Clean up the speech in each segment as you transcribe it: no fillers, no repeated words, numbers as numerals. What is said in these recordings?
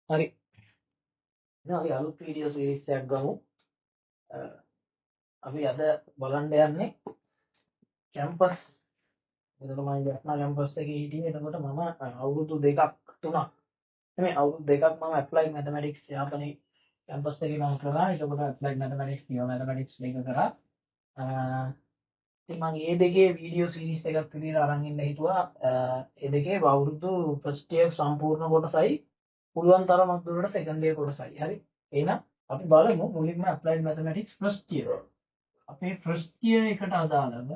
හරි. දැන් අපි අලුත් වීඩියෝ සීරීස් එකක් ගමු. අපි අද බලන්න යන්නේ කැම්පස්. එතකොට මම යක්නා කැම්පස් එකේ හිටියේ. එතකොට මම අවුරුදු 2ක් 3ක් නෙමෙයි අවුරුදු 2ක් මම ඇප්ලයිඩ් මැතමැටික්ස් යාපනයේ කැම්පස් එකේ මම කරා. එතකොට ඇප්ලයිඩ් මැතමැටික්ස්, පියුර් මැතමැටික්ස් දෙක කරා. ඉතින් මම මේ දෙකේ වීඩියෝ සීරීස් එකක් විදිහට අරන් ඉන්න හිතුවා. ඒ දෙකේ අවුරුදු ෆස්ට් ඉයර් සම්පූර්ණ කොටසයි පුළුවන් තරමක් දුරට සෙකන්ඩ් ඉයර් කොටසයි. හරි. එහෙනම් අපි බලමු මුලින්ම ඇප්ලයිඩ් මැතමැටික්ස් ෆස්ට් ඉයර්. අපේ ෆස්ට් ඉයර් එකට අදාළව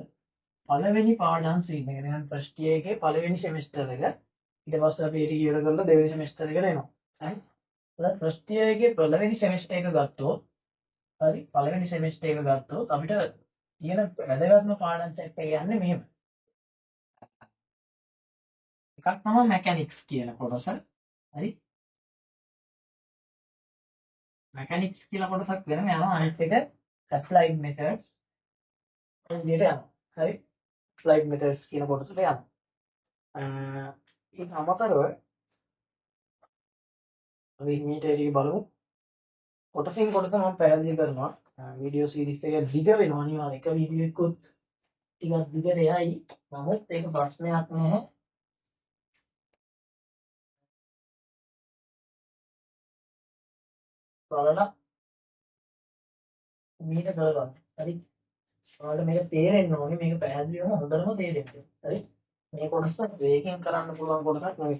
පළවෙනි පාඩම් සීන් එක. දැන් ෆස්ට් ඉයර් එකේ පළවෙනි සෙමිස්ටර් එක. ඊට පස්සේ අපි ඒක ඉවර කරලා දෙවෙනි සෙමිස්ටර් එකට එනවා. හරි. දැන් ෆස්ට් ඉයර් එකේ පළවෙනි සෙමිස්ටර් එක ගත්තොත් හරි පළවෙනි සෙමිස්ටර් එක ගත්තොත් අපිට තියෙන වැදගත්ම පාඩම් සෙට් එක යන්නේ මෙහෙම. එකක් තමයි මෙකැනික්ස් කියන කොටස. හරි. මෙකැනික්ස් කියලා කොටසක් වෙනම යනවා. අනිත් එක ඇප්ලයිඩ් මෙතඩ්ස් විදිහට යනවා. හරි. ඇප්ලයිඩ් මෙතඩ්ස් කියන කොටසට යනවා. ඒක අමතරව අපි මීට එළිය බලමු. කොටසින් කොටස මම පැහැදිලි කරනවා. වීඩියෝ සීරීස් එක දිග වෙනවා අනිවාර්යයෙන්. එක වීඩියෝ එකකුත් ටිකක් දිගට යයි. නමුත් ඒක ප්‍රශ්නයක් නැහැ. බලලා මීට කරගන්න. හරි. ඔයාලට මේක තේරෙන්න ඕනේ. මේක පැහැදිලි වෙන හොඳටම තේරෙන්න. හරි. මේ කොටස වේගෙන් කරන්න පුළුවන් කොටසක් නෙවෙයි.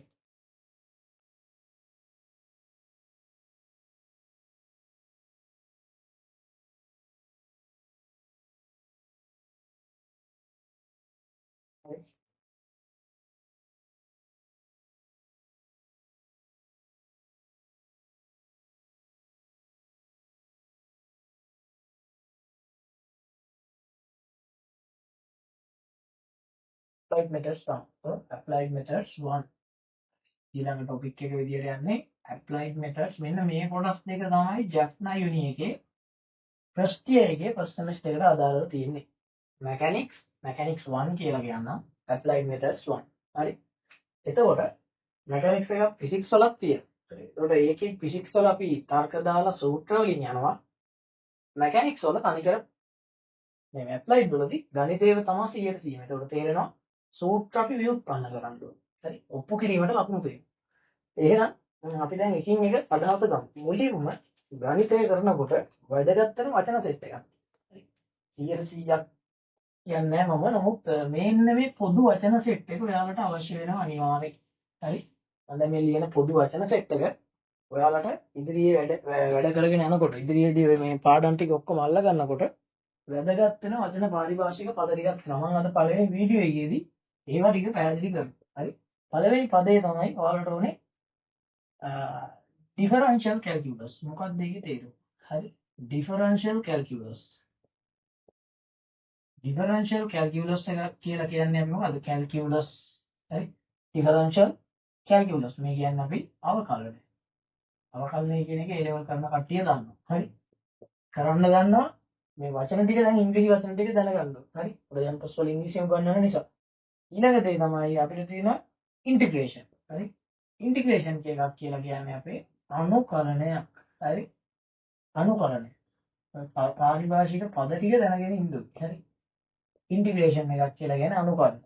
හරි. applied methods තමයි. So applied methods 1 ඊළඟ ටොපික් එක විදියට යන්නේ applied methods. මෙන්න මේ කොටස් දෙක තමයි ජැෆ්නා යුනි එකේ ෆස්ට් ඉයර් එකේ ෆස්ට් සෙමිස්ටර් එකට අදාළව තියෙන්නේ. මැකැනික්ස් 1 කියලා කියනවා. applied methods 1. හරි. එතකොට මැකැනික්ස් එක ෆිසික්ස් වලක් තියෙනවා. එතකොට ඒකේ ෆිසික්ස් වල අපි තර්ක දාලා සූත්‍ර වලින් යනවා. මැකැනික්ස් වල තනිකර මේ ඇප්ලයිඩ් වලදී ගණිතේව තමයි 100%. එතකොට තේරෙනවා සූත්‍ර අපි ව්‍යුත්පන්න කරන්න ඕනේ. හරි. ඔප්පු කිරීමට ලකුණු තියෙනවා. එහෙනම් අපි දැන් එකින් එක අදහස ගමු. මුලින්ම ගණිතය කරනකොට වැදගත් වෙන වචන සෙට් එකක්. හරි. 100%ක් කියන්නේ මම නමුත් මේන්න මේ පොදු වචන සෙට් එක ඔයාලට අවශ්‍ය වෙනවා අනිවාර්යයෙන්. හරි. මම මේ ලියන පොදු වචන සෙට් එක ඔයාලට ඉදිරියේ වැඩ කරගෙන යනකොට ඉදිරියේදී මේ පාඩම් ටික ඔක්කොම අල්ල ගන්නකොට වැදගත් වෙන වචන පාරිභාෂික පද ටිකක් තමයි අද පළවෙනි වීඩියෝ එකේදී ඒවා ටික පැහැදිලි කරනවා. හරි. පළවෙනි පදේ තමයි ඔයාලට ඕනේ ඩිෆරන්ෂියල් කැල්කියුලස්. මොකක්ද ඒකේ තේරුම? හරි. ඩිෆරන්ෂියල් කැල්කියුලස්. ඩිෆරන්ෂියල් කැල්කියුලස් එක කියලා කියන්නේ අපි මොකද්ද? කැල්කියුලස්. හරි. ඩිෆරන්ෂියල් කැල්කියුලස් මේ කියන්නේ අපි අවකලනය. අවකලනය කියන එක ඒ ලෙවල් කරන කට්ටිය දන්නවා. හරි. කරන්න දන්නවා. මේ වචන ටික දැන් ඉංග්‍රීසි වචන ටික දැනගන්න ඕනේ. හරි. ඔය යම් පොස් වල ඉංග්‍රීසියෙන් ගන්නන නිසා. ඊළඟ දේ තමයි අපිට තියෙන ඉන්ටිග්‍රේෂන්. හරි. ඉන්ටිග්‍රේෂන් එකක් කියලා කියන්නේ අපේ අනුකරණයක්. හරි. අනුකරණය. පාරිභාෂික පද ටික දැනගෙන ඉන්න ඕනේ. හරි. ඉන්ටිග්‍රේෂන් එකක් කියලා කියන්නේ අනුකරණය.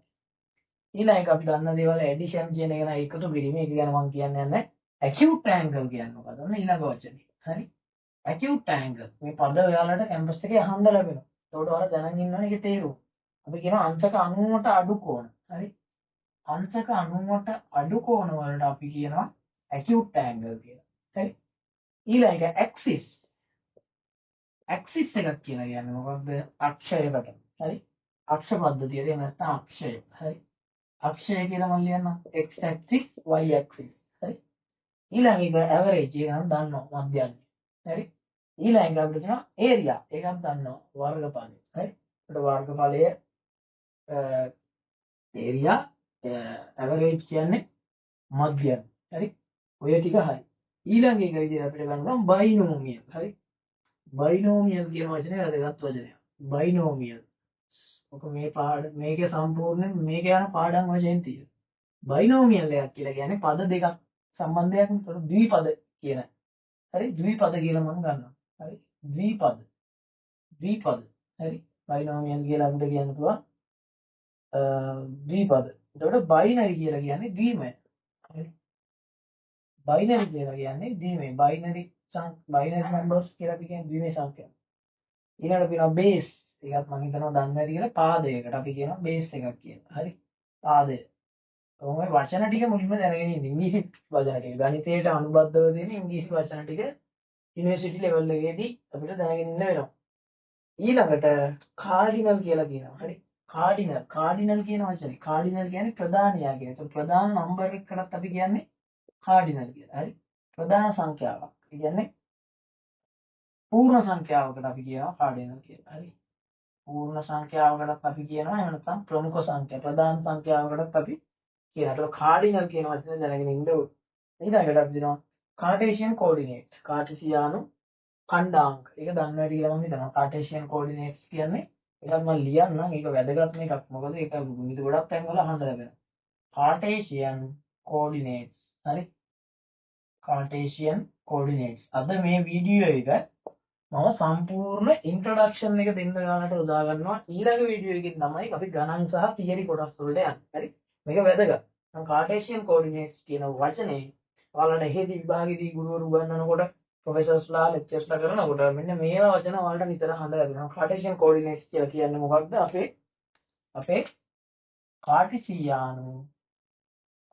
ඊළඟ එක අපි දන්න දේවල් ඇඩිෂන් කියන එක නයි එකතු කිරීම. ඒක ගැන මම කියන්නේ නැහැ. ඇකියුට් ඇන්ගල් කියන්නේ මොකක්ද? ඔන්න ඊළඟ වචනේ. හරි. ඇකියුට් ඇන්ගල්. මේ පද ඔයාලට කැම්පස් එකේ අහන්න ලැබෙනවා. ඒකට ඔයාලා දැනගෙන ඉන්න ඕනේ ඒකේ තේරුම. අපි කියනවා අංශක 90ට අඩු කෝණ. හරි. අංශක 90ට අඩු කෝණ වලට අපි කියනවා ඇකියුට් ඇන්ගල් කියලා. හරි. ඊළඟ එක ඇක්සිස්. ඇක්සිස් එකක් කියලා කියන්නේ මොකක්ද? අක්ෂයකට. හරි. අක්ෂ පද්ධතියද එහෙම නැත්නම් අක්ෂය. හරි. අක්ෂය කියලා මම ලියන්නම් x axis y axis. හරි. ඊළඟ එක ඇවරේජ් එක නම් දන්නවා මධ්‍යන්තය. හරි. ඊළඟ අපිට තියෙනවා ඒරියා. ඒකත් දන්නවා වර්ගඵලය. හරි. ඒකට වර්ගඵලය ඒරියා ඇවරේජ් කියන්නේ මධ්‍යම. හරි. ඔය ටික හරි. ඊළඟ එක විදිහට අපිට ගන්නවා බයිනෝමියල්. හරි. බයිනෝමියල් කියන වචනේ වැදගත් වචනයක්. බයිනෝමියල්. ඔක මේකේ සම්පූර්ණයෙන් මේක යන පාඩම් වශයෙන් තියෙනවා. බයිනෝමියල් එකක් කියලා කියන්නේ පද දෙකක් සම්බන්ධයක් නෙවෙයි ද්විපද කියන. හරි ද්විපද කියලා මම ගන්නවා. හරි ද්විපද. හරි බයිනෝමියල් කියලා අපිට කියන්න පුළුවන් ද්විපද. එතකොට බයිනරි කියලා කියන්නේ ද්විමය. හරි බයිනරි කියලා කියන්නේ ද්විමය. බයිනරි නම්බර්ස් කියලා අපි කියන්නේ ද්විමය සංඛ්‍යා. ඊළඟට කියනවා බේස්. ඒකත් මම හිතනවා දන්නේ නැති කියලා පාදයකට අපි කියනවා බේස් එකක් කියලා. හරි පාදය. කොහොමද වචන ටික මුලින්ම දැනගෙන ඉන්නේ. ඉංග්‍රීසි වචන ටික. ගණිතයට අනුබද්ධව තියෙන ඉංග්‍රීසි වචන ටික යුනිවර්සිටි ලෙවල් එකේදී අපිට දැනගෙන ඉන්න වෙනවා. ඊළඟට කාඩිනල් කියලා කියනවා. හරි කාඩිනල් කියන වචනේ. කාඩිනල් කියන්නේ ප්‍රධානියා කියන එක. ප්‍රධාන නම්බර් එකකටත් අපි කියන්නේ කාඩිනල් කියලා. හරි ප්‍රධාන සංඛ්‍යාවක්. ඒ කියන්නේ පූර්ණ සංඛ්‍යාවකට අපි කියනවා කාඩිනල් කියලා. හරි පූර්ණ සංඛ්‍යාවකටත් අපි කියනවා එහෙම නැත්නම් ප්‍රමුඛ සංඛ්‍යා ප්‍රධාන සංඛ්‍යාවකටත් අපි කියනවා. ඒක කාඩිනල් කියන වචනේ දැනගෙන ඉන්න ඕනේ. ඊළඟට අපි දෙනවා කාටේසියන් කෝඩිනේට්ස්. කාටේසියානු ඛණ්ඩාංක. ඒක දන්නවා ඇති කියලා මම හිතනවා. කාටේසියන් කෝඩිනේට්ස් කියන්නේ ඒකත් මම ලියන්නම්. ඒක වැදගත් එකක්. මොකද ඒක ගුණිත ගොඩක් තැන්වල අහන්න ලැබෙනවා. කාටේසියන් කෝඩිනේට්ස්. හරි කාටේසියන් කෝඩිනේට්ස්. අද මේ වීඩියෝ එක මම සම්පූර්ණ ඉන්ට්‍රොඩක්ෂන් එක දෙන්න ගන්නට උදා ගන්නවා. ඊළඟ වීඩියෝ එකකින් තමයි අපි ගණන් සහ තියරි කොටස් වලට යන්නේ. හරි මේක වැදගත්. නම් කාටේසියන් කෝඩිනේට්ස් කියන වචනේ ඔයාලට එහෙදි විභාගෙදී ගුරුවරු උගන්වනකොට ප්‍රොෆෙසර්ස්ලා ලෙක්චර්ස්ලා කරනකොට මෙන්න මේවා වචන ඔයාලට නිතර හඳ ලැබෙනවා. කාටේසියන් කෝඩිනේට්ස් කියලා කියන්නේ මොකක්ද? අපේ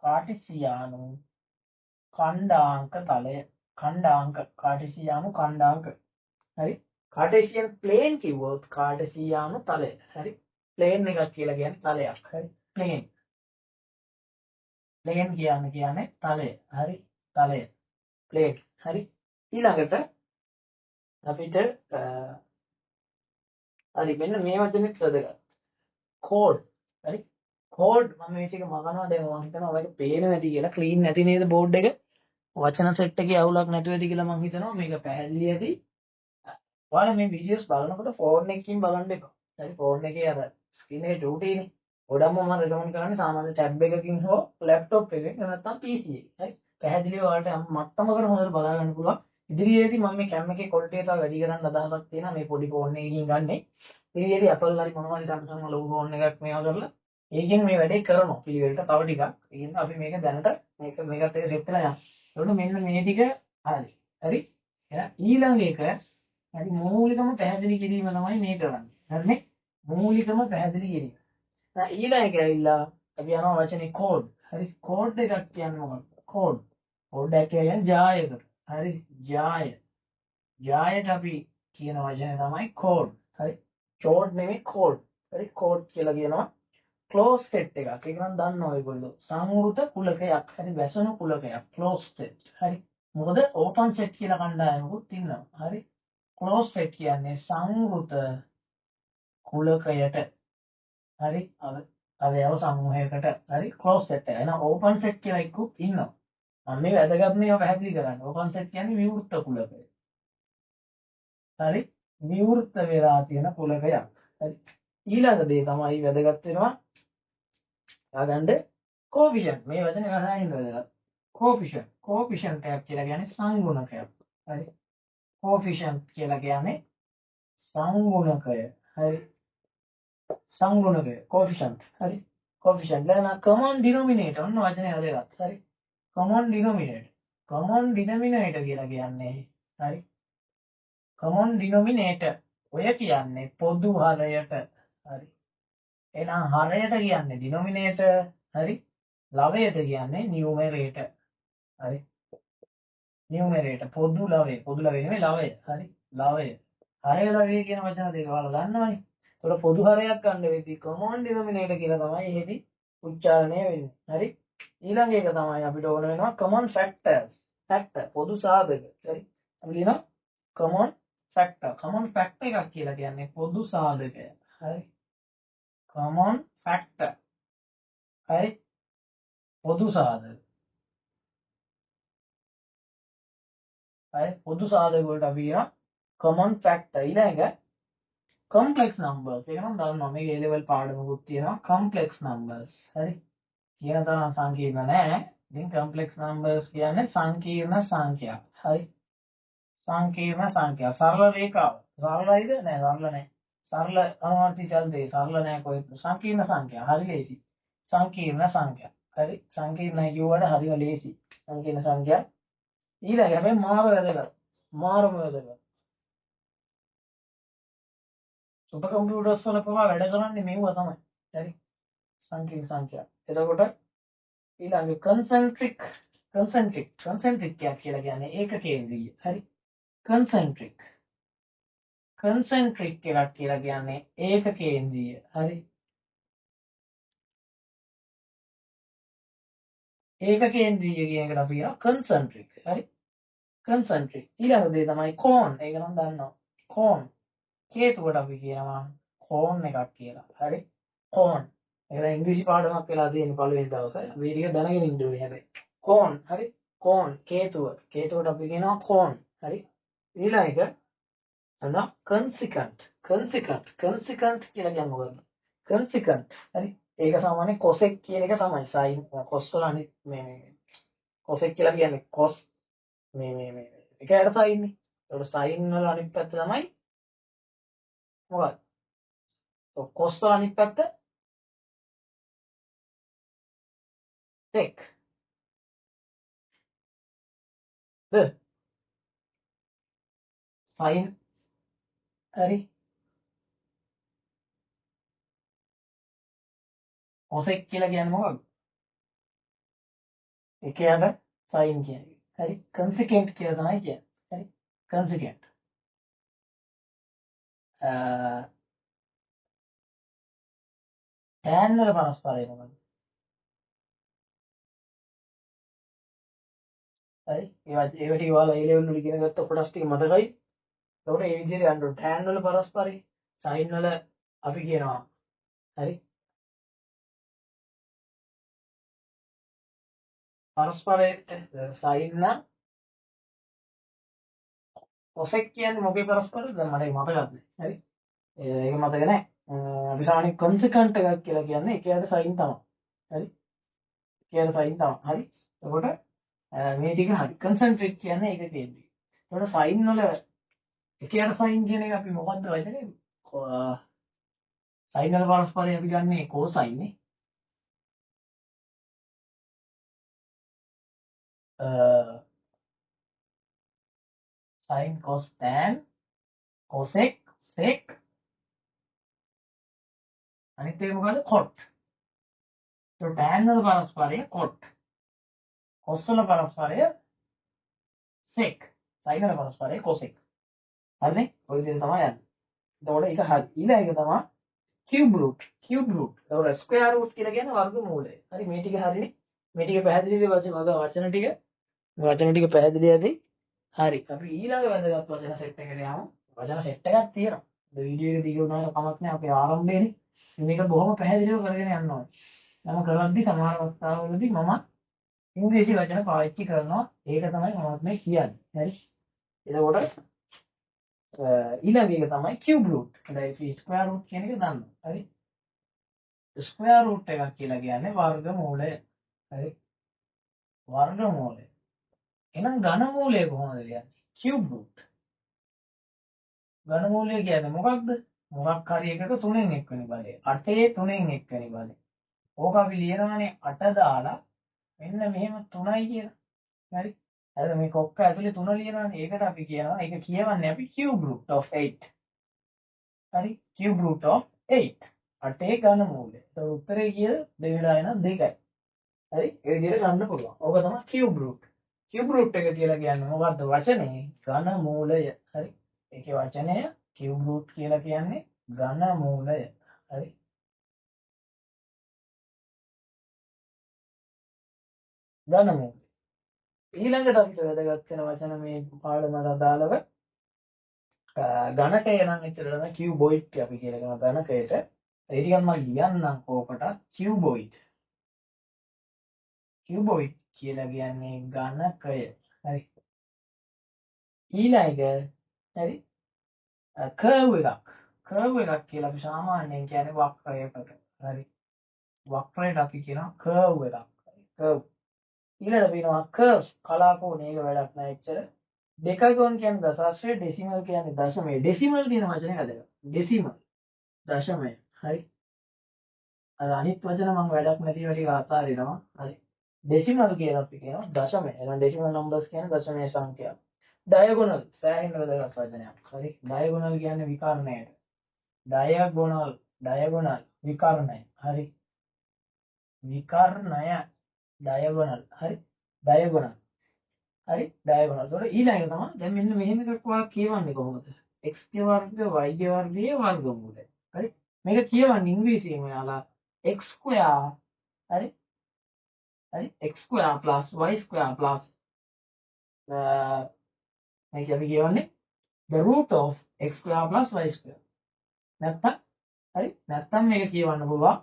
කාටිසියානු ඛණ්ඩාංක තලය. කාටිසියානු ඛණ්ඩාංක. හරි කාටේසියන් ප්ලේන් කිව්වොත් කාටේසියානු තලය. හරි ප්ලේන් එකක් කියලා කියන්නේ තලයක්. හරි ප්ලේන් කියන්නේ තලය. හරි තලය ප්ලේන්. හරි ඊළඟට අපිට හරි මෙන්න මේ වචනේ වැදගත්. කෝඩ්. හරි කෝඩ් මම මේ ටික මගනවා දැන් මම හිතනවා ඔයාලට පේන්නේ නැති කියලා ක්ලීන් නැති නේද බෝඩ් එක. වචන සෙට් එකේ අවුලක් නැතුව ඇති කියලා මම හිතනවා මේක පැහැදිලි ඇති. ඔයාලා මේ වීඩියෝස් බලනකොට ෆෝන් එකකින් බලන්න එපා. හරි ෆෝන් එකේ අර ස්ක්‍රීන් එකේ ඩියුටිනේ. ගොඩක්ම මම රෙකමන්ඩ් කරන්නේ සාමාන්‍ය ටැබ් එකකින් හෝ ලැප්ටොප් එකකින් නැත්නම් PC එකකින්. හරි පැහැදිලිව ඔයාලට මට්ටමකට හොඳට බලා ගන්න පුළුවන්. ඉදිරියේදී මම මේ කැම් එකේ ක්වොලිටි එක වැඩි කරන්න අදහසක් තියෙනවා මේ පොඩි ෆෝන් එකකින් ගන්නෙ. ඉදිරියේදී Apple හරි මොනවා හරි Samsung ලොකු ෆෝන් එකක් මේවා කරලා ඒකෙන් මේ වැඩේ කරනවා පිළිවෙලට තව ටිකක්. ඒකින් අපි මේක දැනට මේකත් එක සෙට් වෙලා යනවා. ඒකට මෙන්න මේ ටික හරි. හරි එහෙනම් ඊළඟ එක හරි මූලිකම පැහැදිලි කිරීම තමයි මේ කරන්නේ. හරිනේ? මූලිකම පැහැදිලි කිරීම. දැන් ඊළඟ එක ඇවිල්ලා අපි යනවා වචනේ කෝඩ්. හරි කෝඩ් එකක් කියන්නේ මොකක්ද? කෝඩ් එක කියන්නේ ජායකට. හරි ජායට අපි කියන වචනේ තමයි කෝඩ්. හරි චෝඩ් නෙමෙයි කෝඩ්. හරි කෝඩ් කියලා කියනවා ක්ලෝස් සෙට් එකක්. ඒක නම් දන්නවා ඔයගොල්ලෝ. සංවෘත කුලකයක්. හරි වැසුණු කුලකයක්. Close set. හරි මොකද ඕපන් සෙට් කියලා කණ්ඩායමකුත් ඉන්නවා. හරි ක්ලෝස් සෙට් කියන්නේ සංවෘත කුලකයට. හරි අවයව සමූහයකට. හරි ක්ලෝස් සෙට් එක. එහෙනම් ඕපන් සෙට් කියලා එක්කුත් ඉන්නවා. මම මේ වැදගත් මේවා පැහැදිලි කරන්නේ. ඕපන් සෙට් කියන්නේ විවෘත කුලකය. හරි විවෘත වෙලා තියෙන කුලකයක්. හරි ඊළඟ දේ තමයි වැදගත් වෙනවා. ගන්න කෝෆිෂන්ට්. මේ වචනේ ගහනින්න වැදගත්. කෝෆිෂන්ට් එකක් කියලා කියන්නේ සංගුණකයක්. හරි කෝෆිෂන්ට් කියලා කියන්නේ සංගුණකය. හරි සංගුණකය කෝෆිෂන්ට්. හරි කෝෆිෂන්ට් ලන common denominator ඔන්න වචනේ වැදගත්. හරි common denominator කියලා කියන්නේ හරි common denominator ඔය කියන්නේ පොදු හරයට. හරි එහෙනම් හරයට කියන්නේ denominator. හරි ලවයට කියන්නේ numerator. හරි numerator පොදු ලවය නෙමෙයි ලවය. හරි ලවය හරය ලවය කියන වචන දෙක ඔයාලා දන්නවනේ. ඒතකොට පොදු හරයක් ගන්න වෙද්දී common denominator කියලා තමයි එහෙදි උච්චාරණය වෙන්නේ. හරි ඊළඟ එක තමයි අපිට ඕන වෙනවා common factors. පොදු සාධක. හරි අපි ලියනවා common factor එකක් කියලා කියන්නේ පොදු සාධකය. හරි common factor. හරි පොදු සාධක. හරි පොදු සාධක වලට අපි කියනවා common factor. ඊළඟ complex numbers. ඒක නම් දන්නවා මේක A level පාඩමකුත් තියෙනවා complex numbers. හරි කියන තරම් සංකීර්ණ නෑ. ඉතින් complex numbers කියන්නේ සංකීර්ණ සංඛ්‍යා. හරි. සංකීර්ණ සංඛ්‍යා. සරල රේඛාව. සරලයිද? නෑ සරල නෑ. සරල අනවර්ති චලනයේ සරල නෑ කොහෙත්. සංකීර්ණ සංඛ්‍යා. හරි ලේසි. සංකීර්ණ සංඛ්‍යා. හරි. සංකීර්ණ කියුවට හරිම ලේසි. සංකීර්ණ සංඛ්‍යා. ඊළඟ හැබැයි මාර වැදගත්. මාරම වැදගත්. සුපර් කම්පියුටර්ස් වල පවා වැඩ කරන්නේ මේව තමයි. හරි. සංකීර්ණ සංඛ්‍යා. එතකොට ඊළඟ කන්සෙන්ට්‍රික් කියලා කියන්නේ ඒක කේන්ද්‍රීය. හරි. කන්සෙන්ට්‍රික් එකක් කියලා කියන්නේ ඒක කේන්ද්‍රීය. හරි. ඒක කේන්ද්‍රීය කියන එකට අපි කියනවා කන්සෙන්ට්‍රික්. හරි. කන්සෙන්ට්‍රික්. ඊළඟ දේ තමයි කෝන්. ඒක නම් දන්නවා. කෝන්. හේතුවට අපි කියනවා කෝන් එකක් කියලා. හරි. කෝන්. ඒක දැන් ඉංග්‍රීසි පාඩමක් වෙලා තියෙන පළවෙනි දවසේ. අපි ටික දැනගෙන ඉන්න ඕනේ හැබැයි. කෝන්. හරි. කෝන්. හේතුවට අපි කියනවා කෝන්. හරි. ඊළඟ එක අන්න කන්සිකන්ට් කියලා කියන්නේ මොකක්ද? කන්සිකන්ට්. හරි. ඒක සාමාන්‍ය කොසෙක් කියන එක තමයි. සයින් කොස් වල අනිත් මේ කොසෙක් කියලා කියන්නේ කොස් මේ එකකට සයින් නේ. ඒකට සයින් වල අනිත් පැත්ත තමයි මොකක්ද? කොස් වල අනිත් පැත්ත සෙක්. ද සයින් හරි. කොසෙක් කියලා කියන්නේ මොකක්ද? එකකට සයින් කියන්නේ. හරි. කන්සිකන්ට් කියලා තමයි කියන්නේ. හරි. කන්සිකන්ට්. tan වල පරස්පරය මොකක්ද? හරි. ඒවා ටික ඔයාලා A level වල ඉගෙන ගත්ත කොටස් ටික මතකයි. එතකොට මේ විදිහට යන්න ඕන. tan වල පරස්පරය, sin වල අපි කියනවා. හරි. පරස්පරයේ sin නම් cosec කියන්නේ මොකේ පරස්පරද? දැන් මට ඒක මතකත් නැහැ. හරි. ඒක මතක නැහැ. අපි සාමාන්‍යයෙන් consequent එකක් කියලා කියන්නේ එකයට sin තමයි. හරි. එකයට sin තමයි. හරි. එතකොට මේ ටික හරි. concentric කියන්නේ ඒක කියන්නේ. එතකොට sin වල එකයට sin කියන එක අපි මොකද්ද වචනේ? sin වල පරස්පරය අපි ගන්නේ cosine නේ. sin cos tan cosec sec අනිත් එක මොකද්ද? cot. so tan වල පරස්පරය cot. cos වල පරස්පරය sec. sin වල පරස්පරය cosec. හරිනේ? ඔය විදිහට තමයි යන්නේ. එතකොට ඒක හරි. ඊළඟ එක තමයි cube root. එතකොට square root කියලා කියන්නේ වර්ගමූලය. හරි මේ ටික හරිනේ. මේ ටික පැහැදිලිද වචන ටික පැහැදිලි ඇති. හරි. අපි ඊළඟ වැදගත් වචන සෙට් එකට යමු. වචන සෙට් එකක් තියෙනවා. වීඩියෝ එක දිග වුණාට කමක් නැහැ. අපි ආරම්භයේදී මේක බොහොම පැහැදිලිව කරගෙන යන්න ඕනේ. මම කරද්දි සමහර අවස්ථාවලදී මම ඉංග්‍රීසි වචන පාවිච්චි කරනවා. ඒක තමයි මම මේ කියන්නේ. හරි. එතකොට ඊළඟ එක තමයි cube root. දැන් square root කියන එක දන්නවා. හරි. ස්ක්වයාර් රූට් එකක් කියලා කියන්නේ වර්ගමූලය. හරි. වර්ගමූලය. එහෙනම් ඝනමූලය කොහොමද කියන්නේ? cube root. ඝනමූලය කියන්නේ මොකක්ද? මොකක් හරි එකක 3න් 1 වෙනි බලය. 8 3න් 1 වෙනි බලය. ඕක අපි ලියනවානේ 8 දාලා මෙන්න මෙහෙම 3යි කියලා. හරි. හරි මේ කොක්ක ඇතුලේ 3 ලියනවානේ. ඒකට අපි කියනවා ඒක කියවන්නේ අපි cube root of 8. හරි. cube root of 8. 8 ඝනමූලය. ඒක උත්තරේ කිය 2 වෙලා එන 2යි. හරි. ඒ විදිහට ගන්න පුළුවන්. ඕක තමයි cube root. cube root එක කියලා කියන්නේ මොකද්ද? වචනේ ඝනමූලය. හරි. ඒකේ වචනය cube root කියලා කියන්නේ ඝනමූලය. හරි. ඝනමූලය. ඊළඟට අපිට වැදගත් වෙන වචන මේ පාඩමට අදාළව ඝනකය නම් එච්චරට තමයි cuboid අපි කියලා කියන ඝනකයට. ඒ ටිකක් මම ලියන්නම් කෝකට cuboid. cuboid කියලා කියන්නේ ඝනකය. හරි. ඊළඟ හරි curve එකක්. curve එකක් කියලා අපි සාමාන්‍යයෙන් කියන්නේ වක්‍රයකට. හරි. වක්‍රයට අපි කියනවා curve එකක්. curve. ඊළඟට වෙනවා curve. කලාකෝණයක වැඩක් නැහැ එච්චර. දෙකගොන් කියන්නේ දශාංශය, ඩෙසිමල් කියන්නේ දශමය. ඩෙසිමල් කියන වචනේ හදලා. ඩෙසිමල් දශමය. හරි. අර අනිත් වචන මම වැඩක් නැති වැඩි අතාරිනවා. හරි. ඩෙසිමල් කියලා අපි කියනවා දශමය. එහෙනම් ඩෙසිමල් නම්බර්ස් කියන්නේ දශමයේ සංඛ්‍යාව. ඩයගොනල් සෑහෙන වැදගත් වචනයක්. හරි. ඩයගොනල් කියන්නේ විකර්ණයට. ඩයගොනල් විකර්ණය. හරි. විකර්ණය ඩයගොනල්. හරි. ඩයගොනල්. හරි. ඩයගොනල්. ඒතකොට ඊළඟ තමයි දැන් මෙන්න මෙහෙම එකක් ඔයා කියවන්නේ කොහොමද? x ගේ වර්ගය y ගේ වර්ගයේ වර්ගමූලය. හරි. මේක කියවන්නේ ඉංග්‍රීසියෙන් ඔයාලා x square හරි. හරි. x square plus y square plus මේක අපි කියවන්නේ the root of x square plus y square. නැත්තම් හරි. නැත්තම් මේක කියවන්න පුළුවන්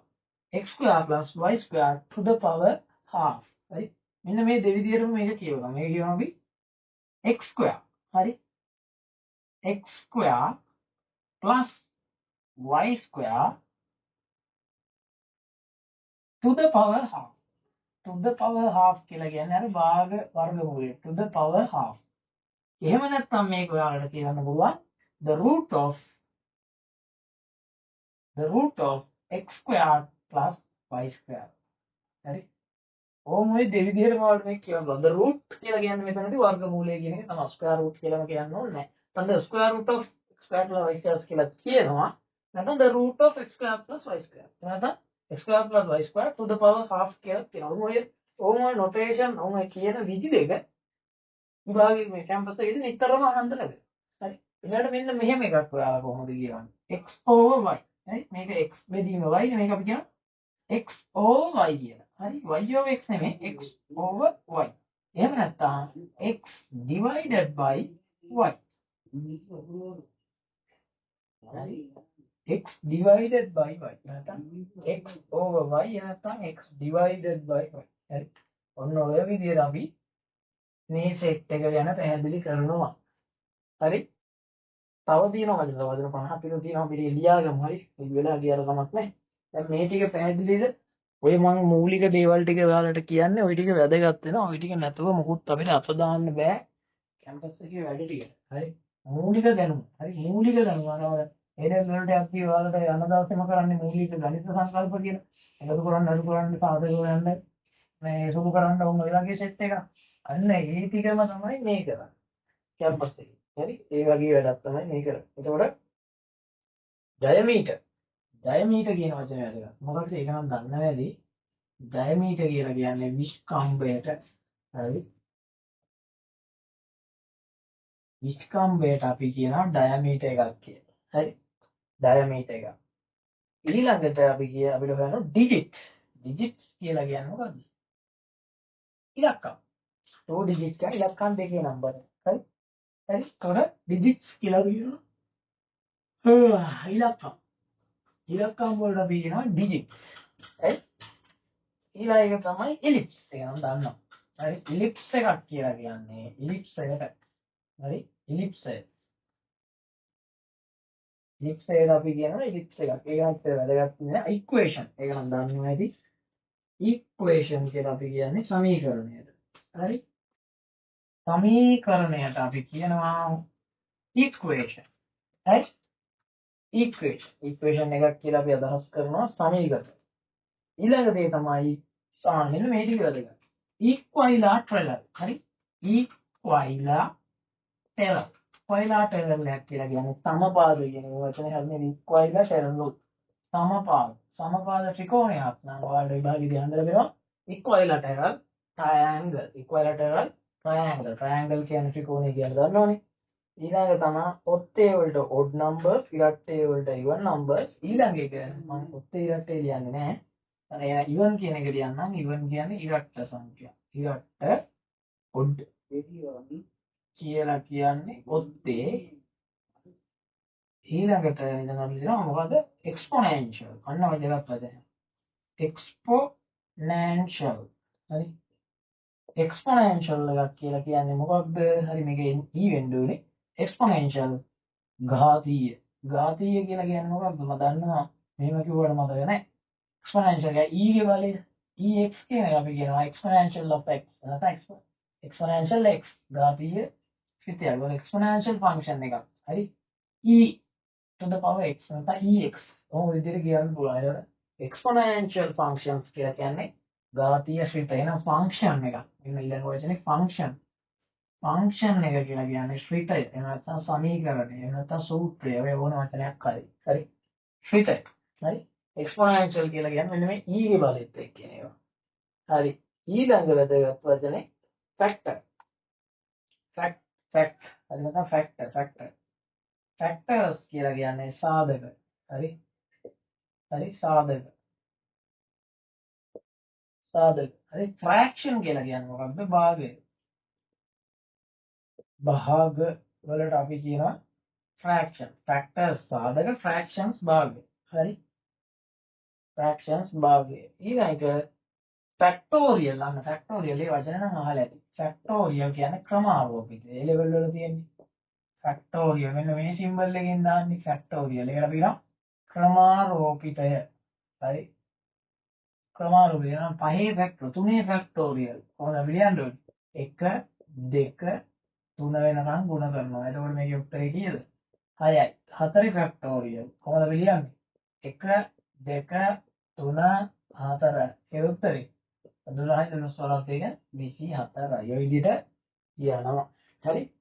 x square plus y square to the power half. හරි. මෙන්න මේ දෙවිදියටම මේක කියවනවා. මේක කියවම අපි x square හරි. x square plus y square to the power half. To the power half කියලා කියන්නේ අර භාග වර්ගමූලය. To the power half. එහෙම නැත්නම් මේක ඔයාලට කියන්න පුළුවන් the root of x square plus y square. හරි. ඕම ඔය දෙවිදිහටම වලට මේක කියවනවා. the root කියලා කියන්නේ මෙතනදී වර්ගමූලය කියන එක තමයි. square root කියලාම කියන්න ඕනේ නැහැ. නැත්නම් the square root of x square plus y square කියලා කියනවා. නැත්නම් the root of x square plus y square. නැත්නම් x square plus y square to the power half කියලා කියනවා. ඕම ඔය notation ඕම කියන විදි දෙක විභාගයේ මේ කැම්පස් එකේදී නිතරම අහන්න ලැබෙනවා. හරි. ඊළඟට මෙන්න මෙහෙම එකක් ඔයාලා කොහොමද කියවන්නේ? x over y. හරි. මේක x බෙදීම y නේ මේක අපි කියනවා x over y කියලා. හරි. y over x නෙමෙයි x over y. එහෙම නැත්නම් x divided by y. හරි. x divided by y. නැත්නම් x over y නැත්නම් x divided by y. හරි. ඔන්න ඔය විදිහට අපි මේ සෙට් එක ගැන පැහැදිලි කරනවා. හරි. තව තියෙනවා වදින 50 පිටු තියෙනවා අපි ලියාගමු. හරි. මේ වෙලාව කියලා කමක් නැහැ. දැන් මේ ටික පැහැදිලිද? ඔය මම මූලික දේවල් ටික ඔයාලට කියන්නේ ඔය ටික වැදගත් වෙනවා. ඔය ටික නැතුව මොකුත් අපිට අත දාන්න බෑ කැම්පස් එකේ වැඩ ටික. හරි. මූලික දැනුම. හරි. මූලික දැනුම අරවල එනේ වලට අපි ඔයාලට යන දවසේම කරන්නේ මූලික ගණිත සංකල්ප කියන. එකතු කරන්න අඩු කරන්න සාධක හොයන්න මේ සුළු කරන්න ඕන ඔය වගේ සෙට් එකක්. අන්න ඒ ටිකම තමයි මේ කරන්නේ. කැම්පස් එකේ. හරි. ඒ වගේ වැඩක් තමයි මේ කරන්නේ. එතකොට diameter කියන වචනේ වැදගත්. මොකද ඒක නම් දන්න වැඩි. diameter කියලා කියන්නේ විස්කම්බයට. හරි. විස්කම්බයට අපි කියනවා diameter එකක් කියලා. හරි. diameter එක. ඊළඟට අපිට හොයනවා digit. digits කියලා කියන්නේ මොකද්ද? ඉලක්කම්. 2 digits කියන්නේ ඉලක්කම් දෙකේ නම්බර. හරි. හරි. එතකොට digits කියලා කියනවා ඉලක්කම්. ඉලක්කම් වලට අපි කියනවා digits. හරි. ඊළඟ එක තමයි ellipse. ඒක නම් දන්නවා. හරි. ellipse එකක් කියලා කියන්නේ ellipse එකට. හරි. ellipse එක. ellipse එකට අපි කියනවා ellipse එකක්. ඒකත් වැදගත් නෑ equation. ඒක නම් දන්නවා ඇති. equation කියලා අපි කියන්නේ සමීකරණයට. හරි. සමීකරණයට අපි කියනවා equation. හරි. equation එකක් කියලා අපි අදහස් කරනවා සමීකරණ. ඊළඟ දේ තමයි මෙන්න මේ ටික වැදගත්. equilateral. හරි. equilateral. equilateral එකක් කියලා කියන්නේ සමපාද කියන වචනේ හැදෙන්නේ equilateral. සමපාද ත්‍රිකෝණයක් නම් ඔයාලට විභාගයේදී හඳලා දෙනවා equilateral triangle. equilateral triangle කියන්නේ ත්‍රිකෝණය කියලා දන්නවනේ. ඊළඟ තමයි ඔත්තේ වලට odd numbers, ඉරට්ටේ වලට even numbers. ඊළඟ එක මම ඔත්තේ ඉරට්ටේ ලියන්නේ නැහැ. අනේ even කියන එක ලියන්නම්. even කියන්නේ ඉරට්ට සංඛ්‍යා. ඉරට්ට odd කියලා කියන්නේ ඔත්තේ. ඊළඟට ඉඳන් ලියනවා මොකද? exponential. අන්න ඔය දෙකක් වැදගත්. exponential. හරි. exponential එකක් කියලා කියන්නේ මොකක්ද? හරි මේක e වෙන්න ඕනේ. exponential ඝාතීය. ඝාතීය කියලා කියන්නේ මොකක්ද? මම දන්නවා. මෙහෙම කිව්වට මතක නැහැ. exponential එක e ගේ බලය ex කියන එක අපි කියනවා exponential of x. නැත්නම් exponential x ඝාතීය ශ්‍රිතය. ඒක එක්ස්පොනන්ෂල් ෆන්ක්ෂන් එකක්. හරි. e to the power x නැත්නම් ex. ඔහොම විදිහට කියන්න පුළුවන්. ඒක එක්ස්පොනන්ෂල් ෆන්ක්ෂන්ස් කියලා කියන්නේ ඝාතීය ශ්‍රිතය. එන ෆන්ක්ෂන් එකක්. මෙන්න ඊළඟ වචනේ ෆන්ක්ෂන්. ෆන්ක්ෂන් එක කියලා කියන්නේ ශ්‍රිතය. එහෙම නැත්නම් සමීකරණය. එහෙම නැත්නම් සූත්‍රය. ඔය ඕන වචනයක් හරි. හරි. ශ්‍රිතය. හරි. එක්ස්පොනන්ෂල් කියලා කියන්නේ මෙන්න මේ e ගේ බලෙත් එක්ක කියන ඒවා. හරි. ඊළඟ වැදගත් වචනේ ෆැක්ටර්. ෆැක්ට්. හරි නැත්නම් ෆැක්ටර්. ෆැක්ටර්ස් කියලා කියන්නේ සාධක. හරි. හරි සාධක. හරි. ෆ්‍රැක්ෂන් කියලා කියන්නේ මොකක්ද? භාගය. භාග වලට අපි කියනවා ෆ්‍රැක්ෂන්. ෆැක්ටර්ස් සාධක, ෆ්‍රැක්ෂන්ස් භාගය. හරි. ෆ්‍රැක්ෂන්ස් භාගය. ඊළඟ ෆැක්ටෝරියල්. අන්න ෆැක්ටෝරියල් ඒ වචන නම් අහලා ඇති. ෆැක්ටෝරියල් කියන්නේ ක්‍රමාරෝපිත. ඒ ලෙවල් වල තියෙන්නේ. ෆැක්ටෝරියල් මෙන්න මේ සිම්බල් එකෙන් දාන්නේ ෆැක්ටෝරියල්. ඒකට අපි කියනවා ක්‍රමාරෝපිතය. හරි. ක්‍රමාරෝපිතය නම් පහේ ෆැක්ටර් තුනේ ෆැක්ටෝරියල්. කොහොමද අපි ලියන්නේ? 1 2 3 වෙනකන් ගුණ කරනවා. එතකොට මේකේ උත්තරේ කීයද? 6යි. 4 ෆැක්ටෝරියල්. කොහොමද අපි ලියන්නේ? 1 2 3 4. ඒ උත්තරේ 12 12 එක 24යි. ඔය විදිහට කියනවා. හරි.